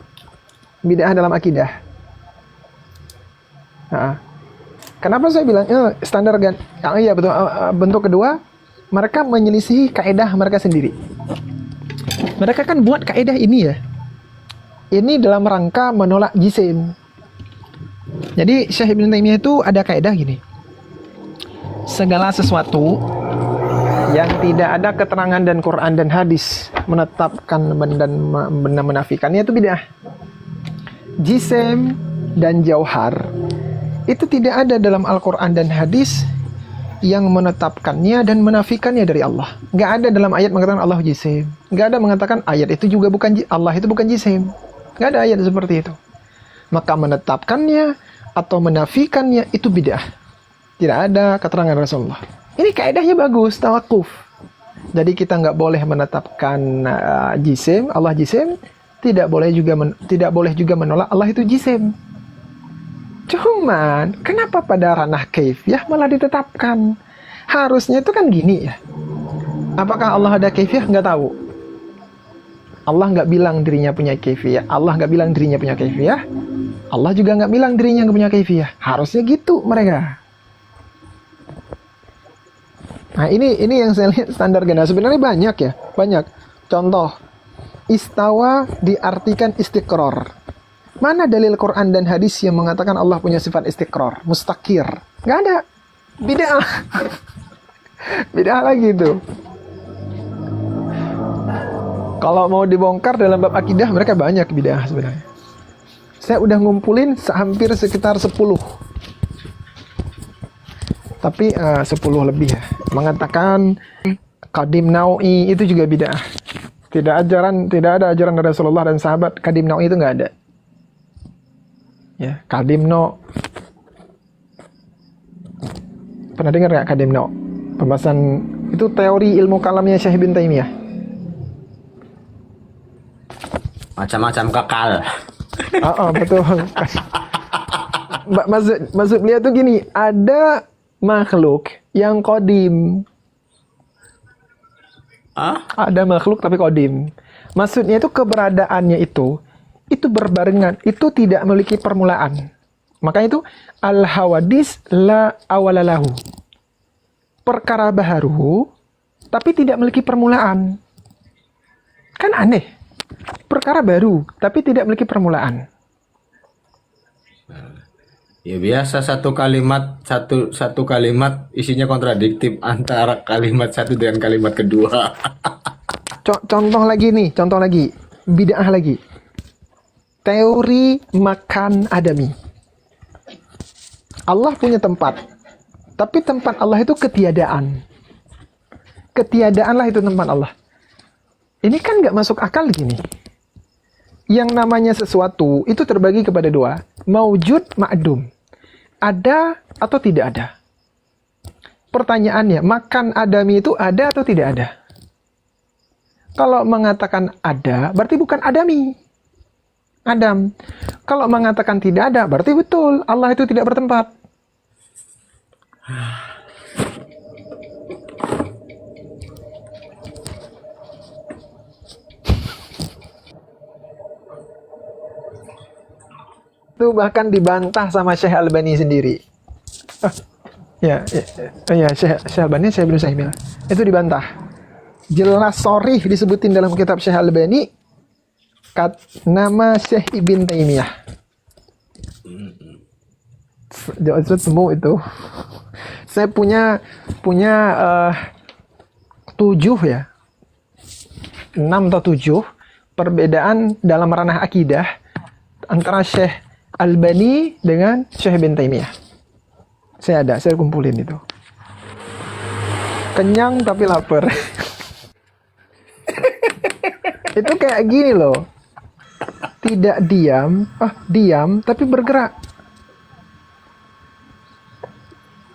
A: Bid'ah dalam akidah. Nah, kenapa saya bilang standar iya betul. Bentuk kedua, mereka menyelisihi kaedah mereka sendiri. Mereka kan buat kaedah ini ya. Ini dalam rangka menolak jisim. Jadi Syekh Ibn Taimiyah itu ada kaedah gini. Segala sesuatu yang tidak ada keterangan dan Quran dan hadis menetapkan dan menafikannya itu bid'ah. Jisim dan jauhar itu tidak ada dalam Al-Quran dan hadis yang menetapkannya dan menafikannya dari Allah. Nggak ada dalam ayat mengatakan Allah jisim. Nggak ada mengatakan ayat itu juga bukan Allah itu bukan jisim. Nggak ada ayat seperti itu. Maka menetapkannya atau menafikannya itu bid'ah. Tidak ada keterangan Rasulullah. Ini kaedahnya bagus, tawakuf. Jadi kita nggak boleh menetapkan jisim, Allah jisim. Tidak boleh juga menolak Allah itu jisim. Cuman, kenapa pada ranah kaifiyah malah ditetapkan? Harusnya itu kan gini ya. Apakah Allah ada kaifiyah? Nggak tahu. Allah nggak bilang dirinya punya kaifiyah. Allah nggak bilang dirinya punya kaifiyah. Allah juga nggak bilang dirinya nggak punya kaifiyah. Harusnya gitu mereka. Nah ini yang saya lihat standar ganda. Sebenarnya banyak ya, banyak. Contoh, istawa diartikan istiqror. Mana dalil Quran dan hadis yang mengatakan Allah punya sifat istiqror, mustaqir? Nggak ada. Bid'ah. Bid'ah lagi itu. Kalau mau dibongkar dalam bab akidah, mereka banyak bid'ah sebenarnya. Saya udah ngumpulin hampir sekitar 10. Tapi 10 lebih ya. Mengatakan Qadim Nawawi itu juga bid'ah. Tidak ada ajaran dari Rasulullah dan sahabat. Qadim Nawawi itu nggak ada. Ya, Qadim No. Pernah dengar nggak Qadim No? Pembahasan itu teori ilmu kalamnya Syekh Ibn Taimiyah.
E: Macam-macam kekal.
A: Betul. Maksud beliau tuh gini, ada makhluk yang qadim. Ada makhluk tapi qadim. Maksudnya itu keberadaannya itu berbarengan, itu tidak memiliki permulaan. Makanya itu al-hawadis la awalalahu. Perkara baharu tapi tidak memiliki permulaan. Kan aneh. Perkara baru tapi tidak memiliki permulaan.
E: Ya biasa satu kalimat isinya kontradiktif antara kalimat satu dengan kalimat kedua.
A: Contoh lagi, bid'ah lagi. Teori makan adami. Allah punya tempat, tapi tempat Allah itu ketiadaan. Ketiadaanlah itu tempat Allah. Ini kan nggak masuk akal gini. Yang namanya sesuatu itu terbagi kepada dua, maujud, ma'dum. Ada atau tidak ada? Pertanyaannya, makan adami itu ada atau tidak ada? Kalau mengatakan ada, berarti bukan adami. Adam. Kalau mengatakan tidak ada, berarti betul. Allah itu tidak bertempat. Itu bahkan dibantah sama Syekh Albani sendiri. Syekh Albani, saya belum bilang. Itu dibantah. Jelas sorry disebutin dalam kitab Syekh Albani nama Syekh Ibn Taimiyah. Itu temu itu. Saya punya 7 ya. 6 atau 7 perbedaan dalam ranah akidah antara Syekh Albani dengan Syekh Ibn Taimiyah. Saya kumpulin itu. Kenyang tapi lapar. Itu kayak gini loh. tidak diam, diam tapi bergerak.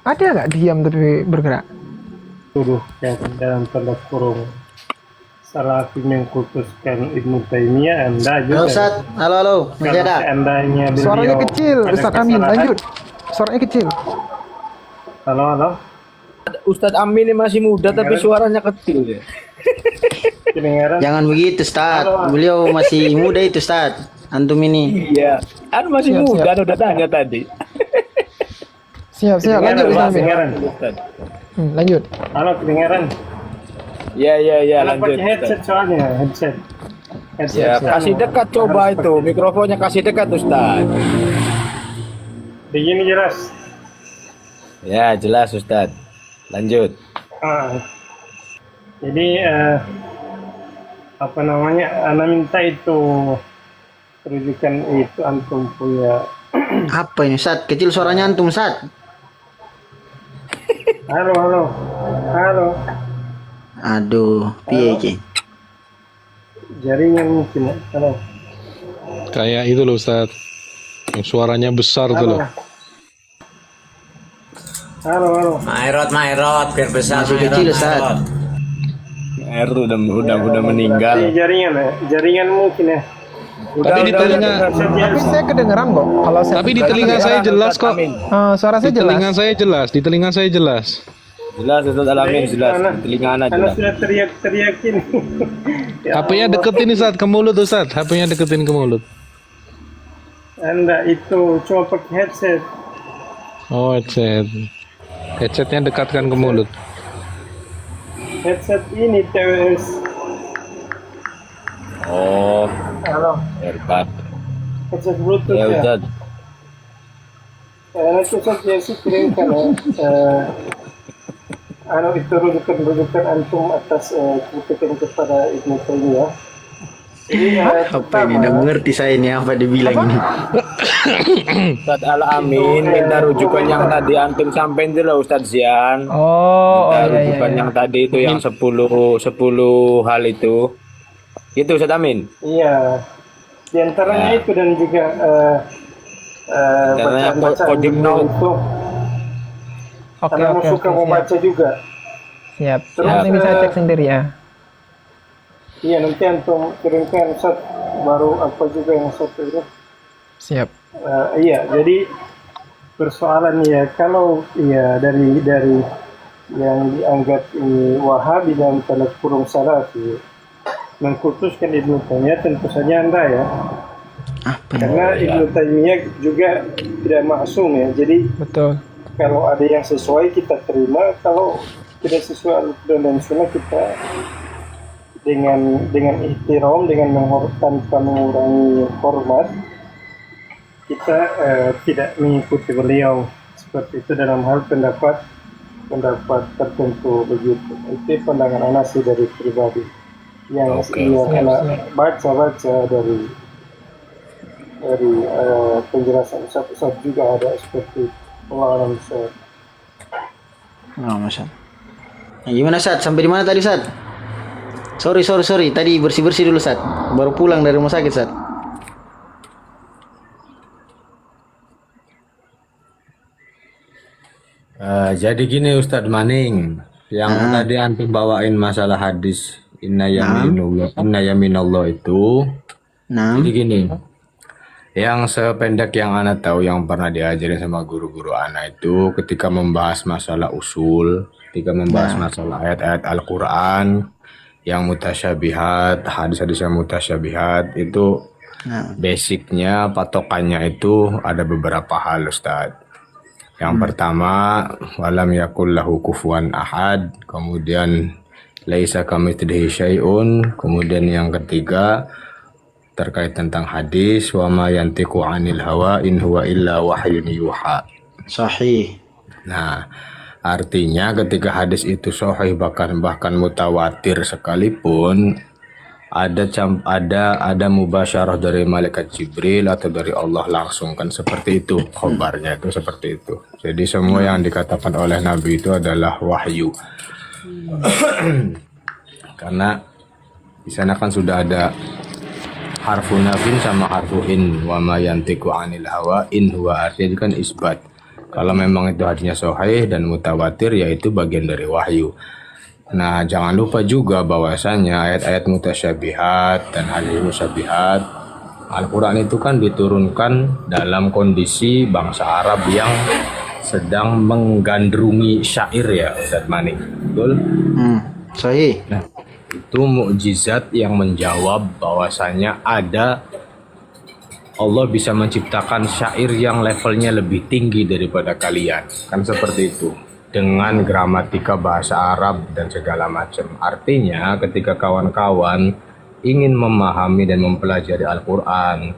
A: Ada nggak diam tapi bergerak?
G: tuduhkan dalam tanda kurung Salafi mengkultuskan Ibnu Taimiyah, Anda
D: Halo
G: juga
D: Ustaz, halo, masih
G: kalau
D: ada?
G: seandainya beliau
A: Suaranya kecil,
G: ada
A: Ustaz Amin.
G: kesalahan-
A: Lanjut. Suaranya kecil.
G: Halo
E: Ustadz Amin ini masih muda tapi suaranya kecil ya.
G: kedengaran.
D: Jangan begitu Ustaz, beliau masih muda itu Ustaz. Antum ini.
E: Iya, kan masih
A: Siap,
E: muda,
A: siap.
E: udah tanya tadi.
A: Siap. Lanjut Ustaz Amin.
G: Kedengaran.
A: Lanjut.
G: Halo, kedengaran.
E: Iya,
G: Anak
E: lanjut.
G: pakai headset soalnya, headset.
E: Ya,
G: sekarang
E: kasih dekat coba
G: harus
E: itu, mikrofonnya kasih dekat Ustaz.
G: Begini jelas.
E: Ya, jelas Ustaz. Lanjut.
G: Jadi apa namanya? Ana minta itu rujukan itu antum punya.
D: Apa ini Ustaz? Kecil suaranya antum Ustaz.
G: Halo.
D: Aduh, piye iki?
G: Jaringan mungkin. Ya. Halo.
H: Kayak itu loh Ustaz, yang suaranya besar tuh loh.
G: Halo.
F: Mairot, biar besar.
D: Masih kecil, Ustaz.
E: R tuh udah meninggal.
G: Berarti jaringan ya. Jaringan mungkin ya.
H: Tapi di telinga,
A: Tapi saya kedengeran kok. Kalau saya
H: tapi di telinga saya jelas kok.
A: suara saya
H: Di telinga
A: jelas.
H: saya jelas, di telinga saya jelas.
E: Jelas Ustaz Alamin, jelas. Telinga anak
G: Ana
E: jelas.
G: sudah teriak-teriak ini. Ya
H: HP-nya
G: Allah.
H: deketin Ustaz ke mulut Ustaz, HP-nya deketin ke mulut.
G: Anda itu cuma pakai headset.
H: Oh, headsetnya dekatkan ke mulut.
G: Headset ini TWS.
E: Oh,
G: Halo.
E: hebat.
G: Headset Bluetooth
E: Ya
G: ya.
E: Ustaz.
G: Nanti saya sih kirimkan ya. Itu rujukan antum atas kritikan kepada Ibnu Taimiyah. Jadi
D: Apa ini? Nggak mengerti saya ini apa dibilang ini.
E: Ustaz Alamin minta rujukan yang tadi antum sampein dulu Ustaz Zian.
A: Oh,
E: Minta
A: iya.
E: rujukan yang tadi itu yang 10 hal itu. Itu Ustaz Amin.
G: Iya. Di antaranya itu dan juga
E: Caranya
G: bacaan-bacaan
E: Kodim
G: beliau
E: Now.
G: itu.
A: Oke,
G: Karena
A: oke,
G: suka
A: oke.
G: membaca juga.
A: Siap.
G: Terus,
A: Nanti bisa cek sendiri ya.
G: Iya, nanti antum kirimkan Ustaz baru apa juga yang satu itu.
A: Siap.
G: Iya, jadi persoalan ya kalau ya dari yang dianggap ini Wahabi dalam tanda kurung Salafi mengkultuskan Ibnu Taimiyah, tentu saja Anda ya.
D: Apa ini?
G: Karena Ibnu Taimiyah juga tidak maksum ya. Jadi
A: Betul.
G: kalau ada yang sesuai kita terima, kalau tidak sesuai Al-Quran dan Sunnah kita dengan ihtiram, dengan tanpa mengurangi hormat, kita tidak mengikuti beliau seperti itu dalam hal pendapat tertentu begitu. Itu pandangan anak sih dari pribadi yang anak baca dari penjelasan Ustaz juga ada seperti itu. Allah alam bisawab.
D: Oh, Masya Allah. Nah, gimana Ustaz? Sampai di mana tadi Ustaz? Sorry. Tadi bersih-bersih dulu Ustaz. Baru pulang dari rumah sakit Ustaz.
E: Jadi gini Ustadz Maning, yang tadi antum bawain masalah hadis inna yaminallah itu.
D: Nah,
E: Jadi gini, yang sependek yang ana tahu yang pernah diajarin sama guru-guru ana itu ketika membahas masalah usul, ketika membahas masalah ayat-ayat Al-Quran yang mutasyabihat, hadis-hadis yang mutasyabihat itu basicnya patokannya itu ada beberapa hal Ustadz. Yang pertama, walam yakul lahu kufuwan ahad, kemudian laisa kamitslihi syai'un, kemudian yang ketiga terkait tentang hadis wa ma yantiqu 'anil hawa in huwa illa wahyun yuha.
D: sahih.
E: Nah, artinya ketika hadis itu sahih bahkan mutawatir sekalipun ada mubasyarah dari malaikat Jibril atau dari Allah langsung, kan seperti itu khabarnya, itu seperti itu. Jadi semua yang dikatakan oleh Nabi itu adalah wahyu. Karena di sana kan sudah ada harfu nafin sama harfu in, wa ma yantiqu 'anil hawa in huwa, artinya itu kan isbat. Kalau memang itu hadisnya sahih dan mutawatir, yaitu bagian dari wahyu. Nah, jangan lupa juga bahwasanya ayat-ayat mutasyabihat dan hadis musyabihat, Al-Quran itu kan diturunkan dalam kondisi bangsa Arab yang sedang menggandrungi syair ya Ustaz Manik, betul?
D: Sahih.
E: Nah, itu mukjizat yang menjawab bahwasanya ada Allah bisa menciptakan syair yang levelnya lebih tinggi daripada kalian. Kan seperti itu. Dengan gramatika bahasa Arab dan segala macam. Artinya ketika kawan-kawan ingin memahami dan mempelajari Al-Quran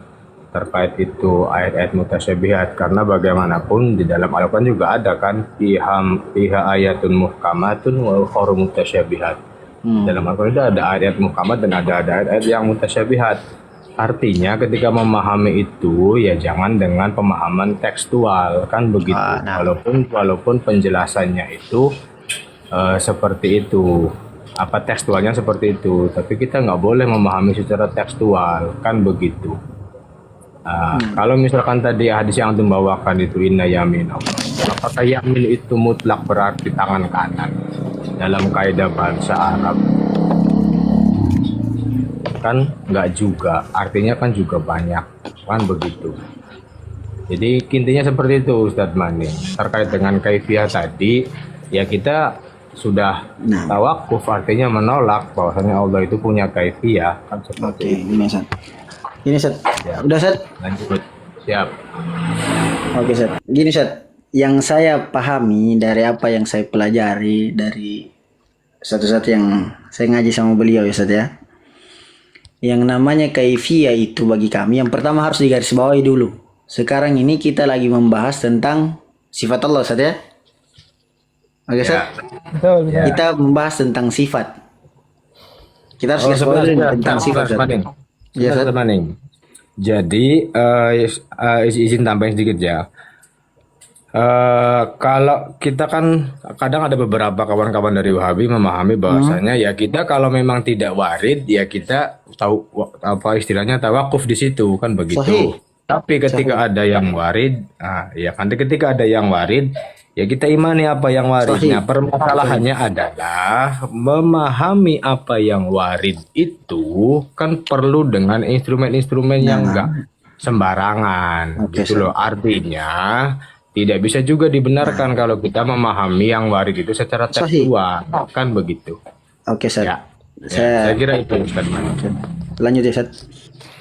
E: terkait itu ayat-ayat mutasyabihat, karena bagaimanapun di dalam Al-Quran juga ada kan fiha ayatun muhkamatun wa ukhra mutasyabihat. Dalam Al-Quran itu ada ayat muhkamat dan ada ayat-ayat yang mutasyabihat. Artinya ketika memahami itu ya jangan dengan pemahaman tekstual kan begitu. Walaupun penjelasannya itu seperti itu, apa tekstualnya seperti itu, tapi kita nggak boleh memahami secara tekstual kan begitu. Kalau misalkan tadi hadis yang antum bawakan itu inna yamin Allah, apakah yamin itu mutlak berarti tangan kanan dalam kaidah bahasa Arab? Kan nggak juga, artinya kan juga banyak kan begitu. Jadi intinya seperti itu Ustadz Mani. Terkait dengan kaifiyah tadi ya kita sudah tawakuf, artinya menolak bahwasanya Allah itu punya kaifiyah kan seperti itu.
D: Gini Sat, udah Sat?
E: Lanjut, siap.
D: Oke Sat, gini Sat, yang saya pahami dari apa yang saya pelajari dari satu-satu yang saya ngaji sama beliau ya Sat ya. Yang namanya kaifiyah itu bagi kami yang pertama harus digarisbawahi dulu. Sekarang ini kita lagi membahas tentang sifat Allah Sat ya. Oke Sat?
A: Betul.
D: Kita membahas tentang sifat. Kita harus garisbawahi tentang sifat Sat.
E: Ya, Ustaz Maning. Jadi izin tambahin sedikit ya. Kalau kita kan kadang ada beberapa kawan-kawan dari Wahabi memahami bahwasanya ya kita kalau memang tidak warid ya kita tahu apa istilahnya tawakuf di situ kan begitu.
D: Sahih.
E: Tapi ketika ada yang warid, ya kan ketika ada yang warid ya kita imani apa yang waridnya. Permasalahannya adalah memahami apa yang warid itu kan perlu dengan instrumen-instrumen yang enggak sembarangan gitu loh. Artinya tidak bisa juga dibenarkan kalau kita memahami yang warid itu secara tekstual kan begitu.
D: Oke Sat.
E: Ya, saya kira itu Ustaz.
D: Lanjut ya Sat.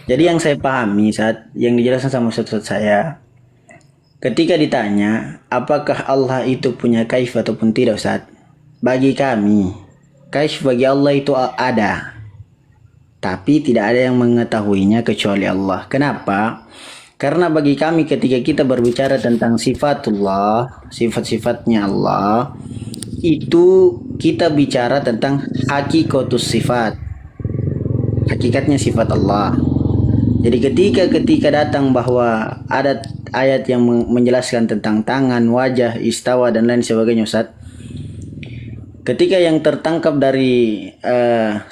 D: Jadi yang saya pahami Sat, yang dijelaskan sama Ustaz saya, ketika ditanya apakah Allah itu punya kaif ataupun tidak Ustaz, bagi kami kaif bagi Allah itu ada, tapi tidak ada yang mengetahuinya kecuali Allah. Kenapa? Karena bagi kami ketika kita berbicara tentang sifatullah, sifat-sifatnya Allah, itu kita bicara tentang hakikatus sifat, hakikatnya sifat Allah. Jadi ketika datang bahwa ada ayat yang menjelaskan tentang tangan, wajah, istawa dan lain sebagainya Ustaz, ketika yang tertangkap dari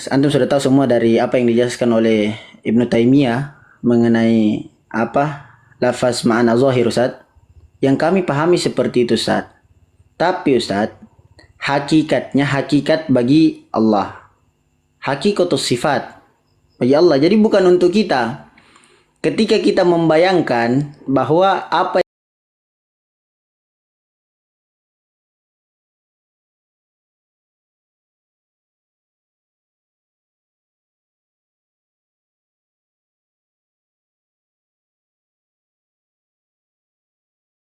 D: antum sudah tahu semua dari apa yang dijelaskan oleh Ibnu Taimiyah mengenai apa lafaz ma'ana zahir Ustaz, yang kami pahami seperti itu Ustaz. Tapi Ustaz, hakikatnya hakikat bagi Allah, hakikatus sifat bagi Allah. Jadi bukan untuk kita. Ketika kita membayangkan bahwa apa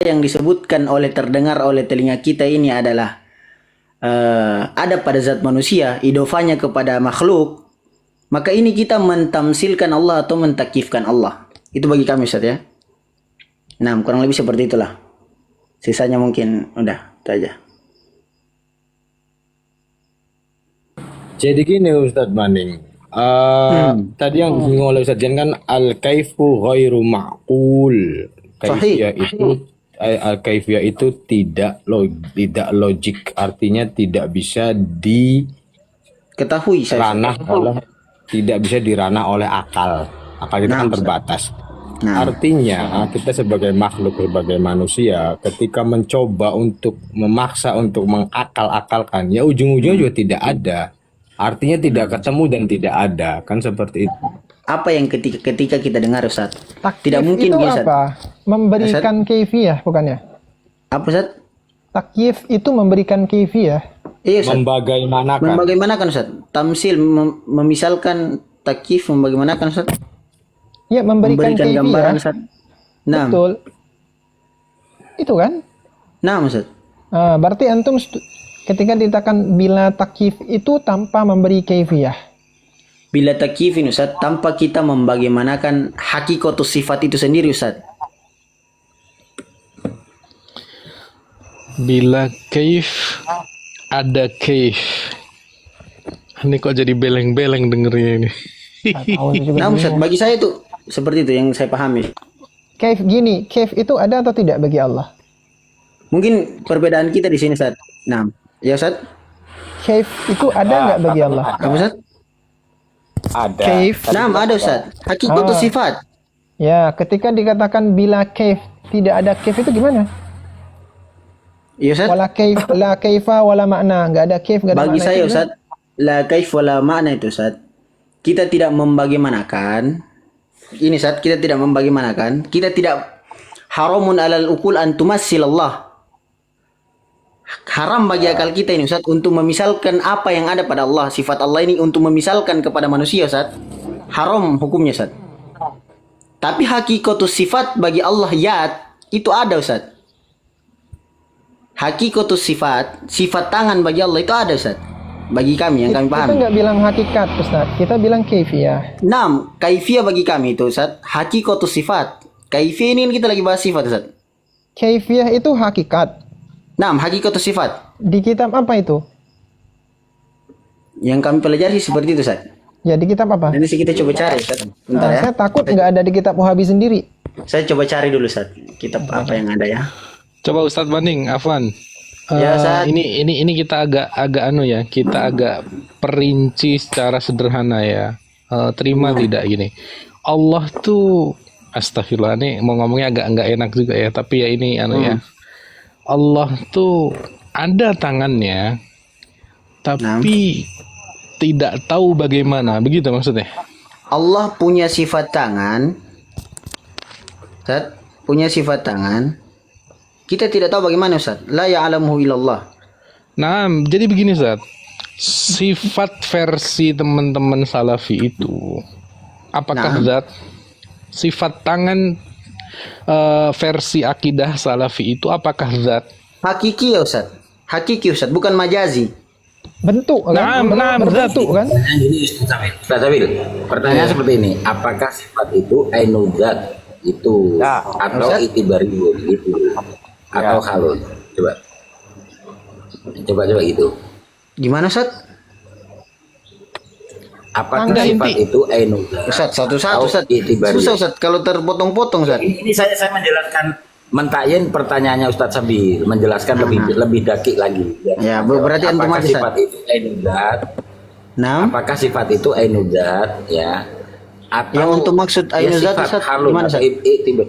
D: yang disebutkan oleh terdengar oleh telinga kita ini adalah ada pada zat manusia, idofanya kepada makhluk, maka ini kita mentamsilkan Allah atau mentakifkan Allah. Itu bagi kami Ustaz ya. Nah, kurang lebih seperti itulah. Sisanya mungkin udah itu aja.
E: Jadi gini Ustadz Maning, tadi yang disinggung oleh Ustadz Jan kan al-kaifu ghairu ma'qul. Kaifiyah itu al-kaifiyah itu tidak logik, artinya tidak bisa
D: ketahui
E: diranah oleh tidak bisa diranah oleh akal. Akal kita kan
D: Ustaz.
E: terbatas.
D: Nah,
E: Artinya kita sebagai makhluk, sebagai manusia, ketika mencoba untuk memaksa untuk mengakal-akalkan, ya ujung-ujungnya juga tidak ada. Artinya tidak ketemu dan tidak ada, kan seperti itu.
D: apa yang ketika kita dengar Ustaz?
A: Takyif
D: Tidak mungkin
A: itu
D: begini, Ustaz.
A: apa? Memberikan kaifiyah bukannya?
D: Apa Ustaz?
A: Takyif itu memberikan kaifiyah.
D: Iya Ustaz.
E: Membagaimanakan.
D: Membagaimanakan Ustaz? Tamsil memisalkan takyif membagaimanakan Ustaz?
A: Ya, memberikan
D: Memberikan
A: kaifiyah.
D: gambaran Ustaz. Nah,
A: Betul. Itu kan?
D: nah Ustaz.
A: Berarti antum ketika dikatakan bila takyif itu tanpa memberi kaifiyah.
D: Bila takyif ini Ustaz, tanpa kita membagaimanakan hakikatus sifat itu sendiri Ustaz.
H: Bila kaif ada kaif. Ini kok jadi beleng-beleng dengernya ini.
D: Nah Ustaz, bagi saya itu seperti itu yang saya pahami.
A: Kaif gini, kaif itu ada atau tidak bagi Allah?
D: Mungkin perbedaan kita di sini Ustaz. Nah, ya Ustaz.
A: Kaif itu ada nggak bagi Allah?
D: Apa Ustaz?
E: Ada.
A: Kaif.
D: Nah, ada Ustaz. Hakikatus sifat.
A: Ya, ketika dikatakan bila kaif tidak ada kaif itu gimana?
D: Ya Ustaz.
A: Wala kaif, la kaifa wala makna, nggak ada kaif, nggak ada
D: Bagi
A: makna.
D: saya
A: itu
D: Ustaz, la kaif wala makna itu Ustaz. Kita tidak membagaimanakan. Ini Ustaz, kita tidak membagaimanakan. Kita tidak haramun alal ukul an tumassil Allah. Haram bagi akal kita ini Ustaz untuk memisalkan apa yang ada pada Allah, sifat Allah ini untuk memisalkan kepada manusia Ustaz. Haram hukumnya Ustaz. Tapi hakikatus sifat bagi Allah yat itu ada Ustaz. Hakikatus sifat, sifat tangan bagi Allah itu ada Ustaz. Bagi kami yang kami
A: Kita
D: pahami.
A: nggak bilang hakikat, Ustaz. Kita bilang kaifiyah.
D: 6. Kaifiyah bagi kami itu Ustaz. Hakikatus sifat. Kaifiyah ini kita lagi bahas sifat Ustaz.
A: Kaifiyah itu hakikat.
D: 6. Hakikatus sifat.
A: Di kitab apa itu?
D: Yang kami pelajari seperti itu Ustaz.
A: Ya, di kitab apa?
D: Nanti kita coba cari Ustaz. Bentar ya.
A: Saya takut nggak ada di kitab Wahabi sendiri.
D: Saya coba cari dulu Ustaz. Kitab apa yang ada ya.
H: Coba Ustadz banding, Afwan.
D: Ya, Ustaz.
H: Ini kita agak anu ya, kita agak perinci secara sederhana ya. Terima tidak gini. Allah tuh astagfirullah, nih mau ngomongnya agak nggak enak juga ya, tapi ya ini anu ya. Allah tuh ada tangannya, tapi tidak tahu bagaimana, begitu maksudnya?
D: Allah punya sifat tangan. Ustaz, punya sifat tangan. Kita tidak tahu bagaimana Ustaz. La ya'lamuhu illallah.
H: Nah, jadi begini Ustaz. Sifat versi teman-teman Salafi itu, apakah Zat? Sifat tangan versi akidah Salafi itu apakah Zat?
D: Hakiki ya Ustaz. Hakiki Ustaz, bukan majazi.
A: Bentuk kan? Berbentuk kan?
I: Ustaz Sabil, pertanyaan seperti ini, apakah sifat itu ainudzat itu atau itibariyun itu atau halun? Coba gitu.
D: Gimana Ustaz?
I: Apakah sifat itu ainudzat?
D: Ustaz, satu-satu Ustaz. Susah Ustaz kalau terpotong-potong Ustaz.
I: Ini saya menjelaskan mentayin pertanyaannya Ustaz Sabil, menjelaskan lebih dakik lagi.
D: Ya, berarti antum
I: apakah
D: aja,
I: sifat itu ainudzat?
D: Nah,
I: Apakah sifat itu ainudzat ya? Atau
D: yang untuk maksud ainudzat Ustaz
I: halun
D: gimana
I: atau
D: Ustaz?
I: itibar?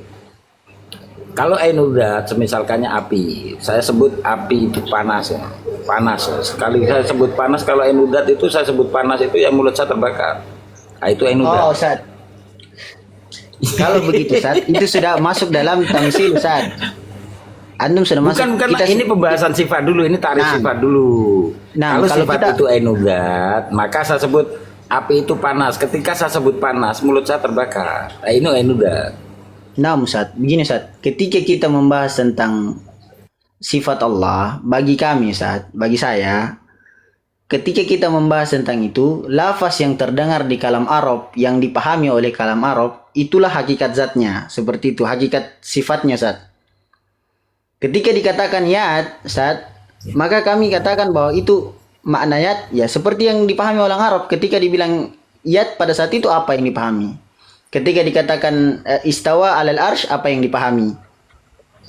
I: Kalau ainudzat semisalkannya api, saya sebut api itu panas ya. Panas. Sekali saya sebut panas, kalau ainudzat itu saya sebut panas itu ya mulut saya terbakar. Nah, itu ainudzat.
D: Oh Ustaz. Kalau begitu Ustaz, itu sudah masuk dalam tamsil Ustaz. Antum sudah masuk.
I: Bukan ini pembahasan sifat dulu, ini tarif sifat dulu. Kalau sifat itu ainudzat, maka saya sebut api itu panas. Ketika saya sebut panas, mulut saya terbakar. Nah, ini ainudzat.
D: Nah Ustaz, begini Ustaz. Ketika kita membahas tentang sifat Allah, bagi kami Ustaz, bagi saya, ketika kita membahas tentang itu, lafaz yang terdengar di kalam Arab, yang dipahami oleh kalam Arab, itulah hakikat zatnya. Seperti itu, hakikat sifatnya Ustaz. Ketika dikatakan yad, Ustaz, maka kami katakan bahwa itu makna yad, ya seperti yang dipahami orang Arab. Ketika dibilang yad pada saat itu apa yang dipahami? Ketika dikatakan istawa alal arsh, apa yang dipahami?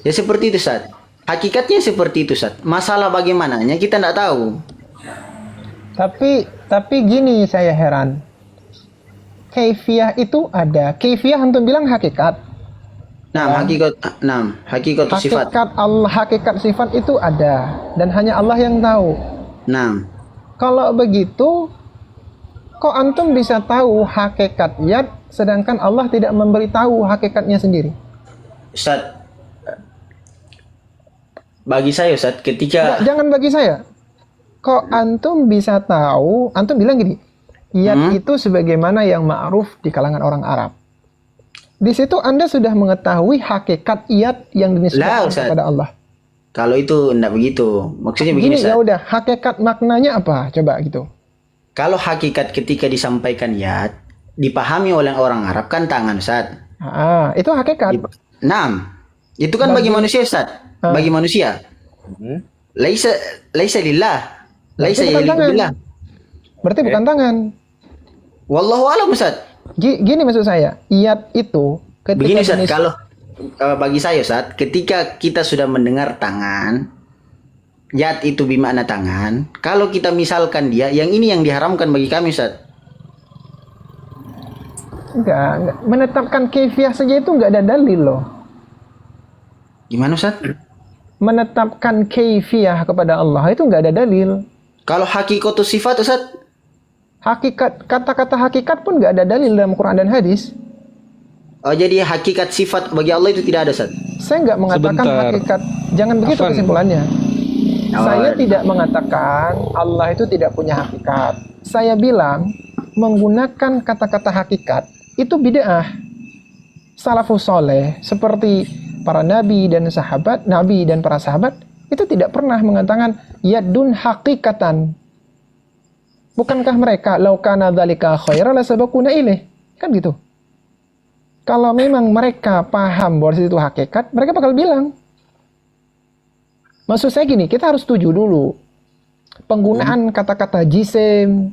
D: Ya seperti itu Ustaz. Hakikatnya seperti itu Ustaz. Masalah bagaimananya kita tidak tahu.
A: Tapi gini saya heran. kaifiyah itu ada. Kaifiyah antum bilang hakikat.
D: Hakikat sifat.
A: Hakikat Allah, hakikat sifat itu ada dan hanya Allah yang tahu. Kalau begitu, kok antum bisa tahu hakikat yad sedangkan Allah tidak memberitahu hakikatnya sendiri?
D: Ustaz, bagi saya Ustaz, ketika
A: Jangan bagi saya. Kok antum bisa tahu? Antum bilang gini, yad itu sebagaimana yang ma'ruf di kalangan orang Arab. Di situ Anda sudah mengetahui hakikat yad yang dinisbahkan kepada Allah.
D: Kalau itu enggak begitu. Maksudnya begini,
A: ya udah, hakikat maknanya apa? Coba gitu.
D: Kalau hakikat ketika disampaikan yad, dipahami oleh orang Arab kan tangan, Ustaz.
A: Itu hakikat.
D: Itu kan bagi manusia, Ustaz. Bagi manusia. Laisa lillah. Laisa billah.
A: Berarti bukan tangan.
D: Wallahu a'lam, Ustaz.
A: Gini maksud saya, yad itu ketika
D: begini Ustaz, kalau bagi saya Ustaz, ketika kita sudah mendengar tangan, yad itu bermakna tangan. Kalau kita misalkan dia, yang ini yang diharamkan bagi kami Ustaz.
A: Enggak. Menetapkan kaifiyah saja itu enggak ada dalil loh.
D: Gimana Ustaz?
A: Menetapkan kaifiyah kepada Allah itu enggak ada dalil.
D: Kalau hakikatus sifat Ustaz?
A: Hakikat, kata-kata hakikat pun nggak ada dalil dalam Quran dan hadis.
D: Oh, jadi hakikat sifat bagi Allah itu tidak ada, Ustaz?
A: Saya nggak mengatakan hakikat. Jangan begitu kesimpulannya. Saya tidak mengatakan Allah itu tidak punya hakikat. Saya bilang menggunakan kata-kata hakikat itu bid'ah. Salafus soleh seperti para nabi dan para sahabat itu tidak pernah mengatakan yadun hakikatan. Bukankah mereka laukana dzalika khairan lasabaquna ilaih? Kan gitu. Kalau memang mereka paham bahwa itu hakikat, mereka bakal bilang. Maksud saya gini, kita harus setuju dulu. Penggunaan kata-kata jisim,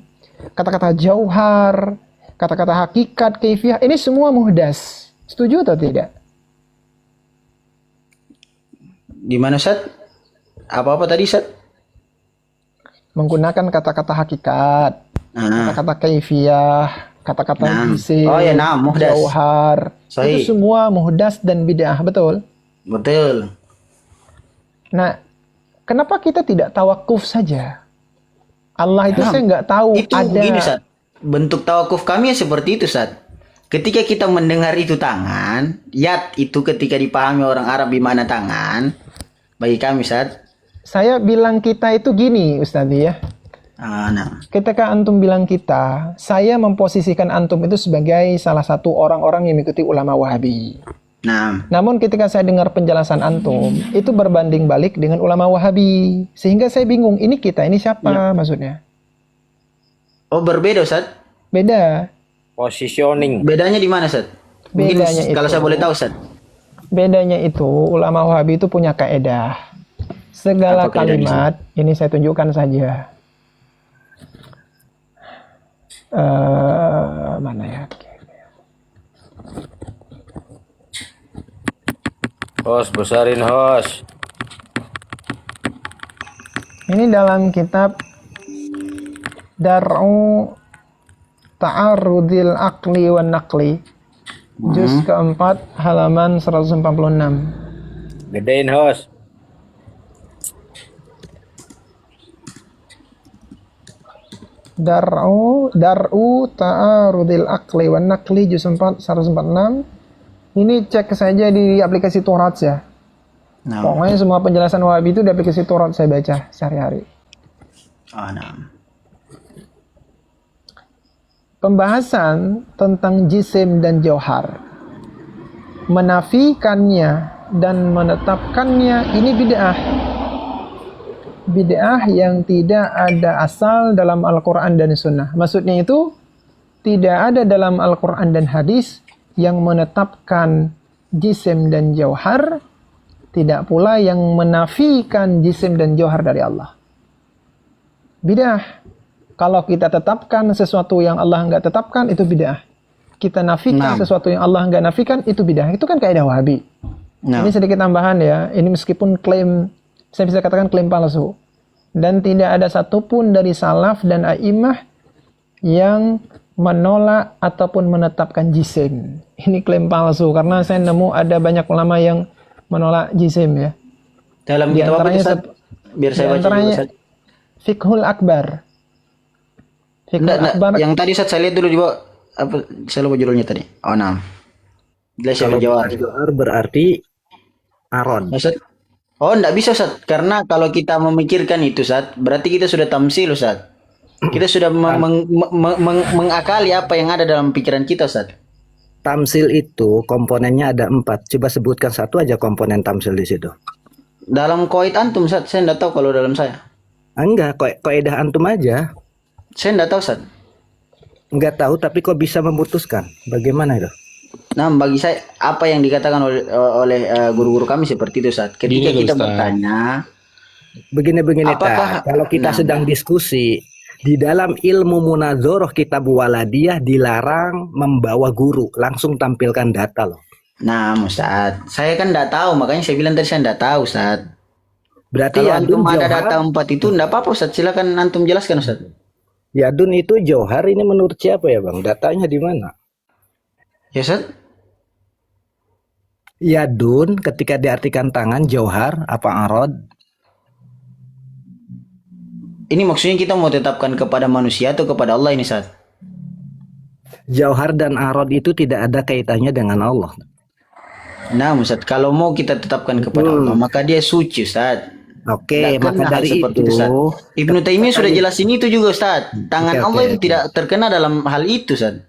A: kata-kata jauhar, kata-kata hakikat, kaifiyah, ini semua muhdas. Setuju atau tidak?
D: Di mana, Ustaz? Apa-apa tadi, Ustaz?
A: Menggunakan kata-kata hakikat, kata-kata kaifiyah, kata-kata jisim,
D: muhdas,
A: jauhar, itu semua muhdas dan bid'ah, betul?
D: Betul.
A: Nah, kenapa kita tidak tawakuf saja? Allah itu saya nggak tahu
D: itu
A: ada.
D: Begini, Ustaz. Bentuk tawakuf kami seperti itu, Ustaz. Ketika kita mendengar itu tangan, yad itu ketika dipahami orang Arab di mana tangan, bagi kami, Ustaz.
A: Saya bilang kita itu gini, Ustaz ya. Ketika antum bilang kita, saya memposisikan antum itu sebagai salah satu orang-orang yang mengikuti ulama Wahabi. Namun ketika saya dengar penjelasan antum, itu berbanding balik dengan ulama Wahabi. Sehingga saya bingung, ini kita, ini siapa maksudnya?
D: Oh, berbeda, Ustaz?
A: Beda.
E: Positioning.
D: Bedanya di mana, Ustaz? Mungkin kalau saya boleh tahu, Ustaz.
A: Bedanya itu, ulama Wahabi itu punya kaedah. Segala kalimat, ini saya tunjukkan saja. Mana ya?
E: Host, besarin host.
A: Ini dalam kitab Dar'u Ta'arudil Aqli wan Naqli, juz keempat, halaman 146.
E: Gedein host.
A: Dar'u Ta'arudil Aqli wan Naqli, juz 4, 146. Ini cek saja di aplikasi Taurat ya. Pokoknya semua penjelasan Wahabi itu di aplikasi Taurat saya baca sehari-hari. Pembahasan tentang jisim dan jauhar, menafikannya dan menetapkannya, ini bid'ah. Bid'ah yang tidak ada asal dalam Al-Quran dan Sunnah. Maksudnya itu tidak ada dalam Al-Quran dan hadis yang menetapkan jisim dan jauhar, tidak pula yang menafikan jisim dan jauhar dari Allah. Bid'ah. Kalau kita tetapkan sesuatu yang Allah enggak tetapkan, itu bid'ah. Kita nafikan sesuatu yang Allah enggak nafikan, itu bid'ah. Itu kan kaidah Wahabi. Ini sedikit tambahan ya. Ini meskipun klaim, saya bisa katakan klaim palsu. Dan tidak ada satupun dari salaf dan a'imah yang menolak ataupun menetapkan jisim. Ini klaim palsu karena saya nemu ada banyak ulama yang menolak jisim ya.
D: Dalam
A: Di
D: kitab apa itu,
A: antaranya
D: Ustaz? Biar saya baca dulu,
A: antaranya
D: Ustaz.
A: Fiqhul Akbar. Fiqhul
D: Enggak,
A: Akbar.
D: yang tadi Ustaz saya lihat dulu di bawah apa, saya lupa judulnya tadi. Oh, nah. Jelas ya Jawar.
J: Johar berarti Aron.
D: Ustaz. Oh, enggak bisa Ustaz, karena kalau kita memikirkan itu Ustaz, berarti kita sudah tamsil Ustaz. Kita sudah mengakali apa yang ada dalam pikiran kita Ustaz.
J: Tamsil itu komponennya ada 4. Coba sebutkan satu aja komponen tamsil di situ.
D: Dalam koid antum Ustaz, saya enggak tahu kalau dalam saya.
J: Enggak, kaidah antum aja.
D: Saya enggak tahu Ustaz.
J: Enggak tahu tapi kok bisa memutuskan? Bagaimana itu?
D: Nah, bagi saya apa yang dikatakan oleh guru-guru kami seperti itu Ustaz. Ketika
H: Gini loh,
D: kita
H: Ustaz.
D: bertanya,
J: Begini
D: Apakah-
J: kalau kita
D: Nah,
J: sedang diskusi di dalam ilmu munadzoroh kitab waladiyah dilarang membawa guru, langsung tampilkan data loh.
D: nah Ustaz, saya kan enggak tahu, makanya saya bilang tadi saya enggak tahu Ustaz.
J: Berarti
D: Kalau antum ada
J: Johar,
D: data 4 itu enggak apa-apa Ustaz, silakan antum jelaskan Ustaz.
J: Yadun itu Johar ini menurut siapa ya Bang? Datanya di mana?
D: Ya Ustaz?
J: Yadun ketika diartikan tangan Johar apa Arod?
D: Ini maksudnya kita mau tetapkan kepada manusia atau kepada Allah ini Ustaz?
J: Jauhar dan Arod itu tidak ada kaitannya dengan Allah.
D: Nah Ustaz, kalau mau kita tetapkan kepada Allah, maka dia suci Ustaz.
J: Oke,
D: Nggak
J: maka
D: kena hal
J: dari
D: seperti
J: itu,
D: Ustaz. Ibnu Taimiyah sudah jelasin itu juga Ustaz. Tangan
J: Oke,
D: Allah
J: oke,
D: itu
J: oke.
D: tidak terkena dalam hal itu Ustaz.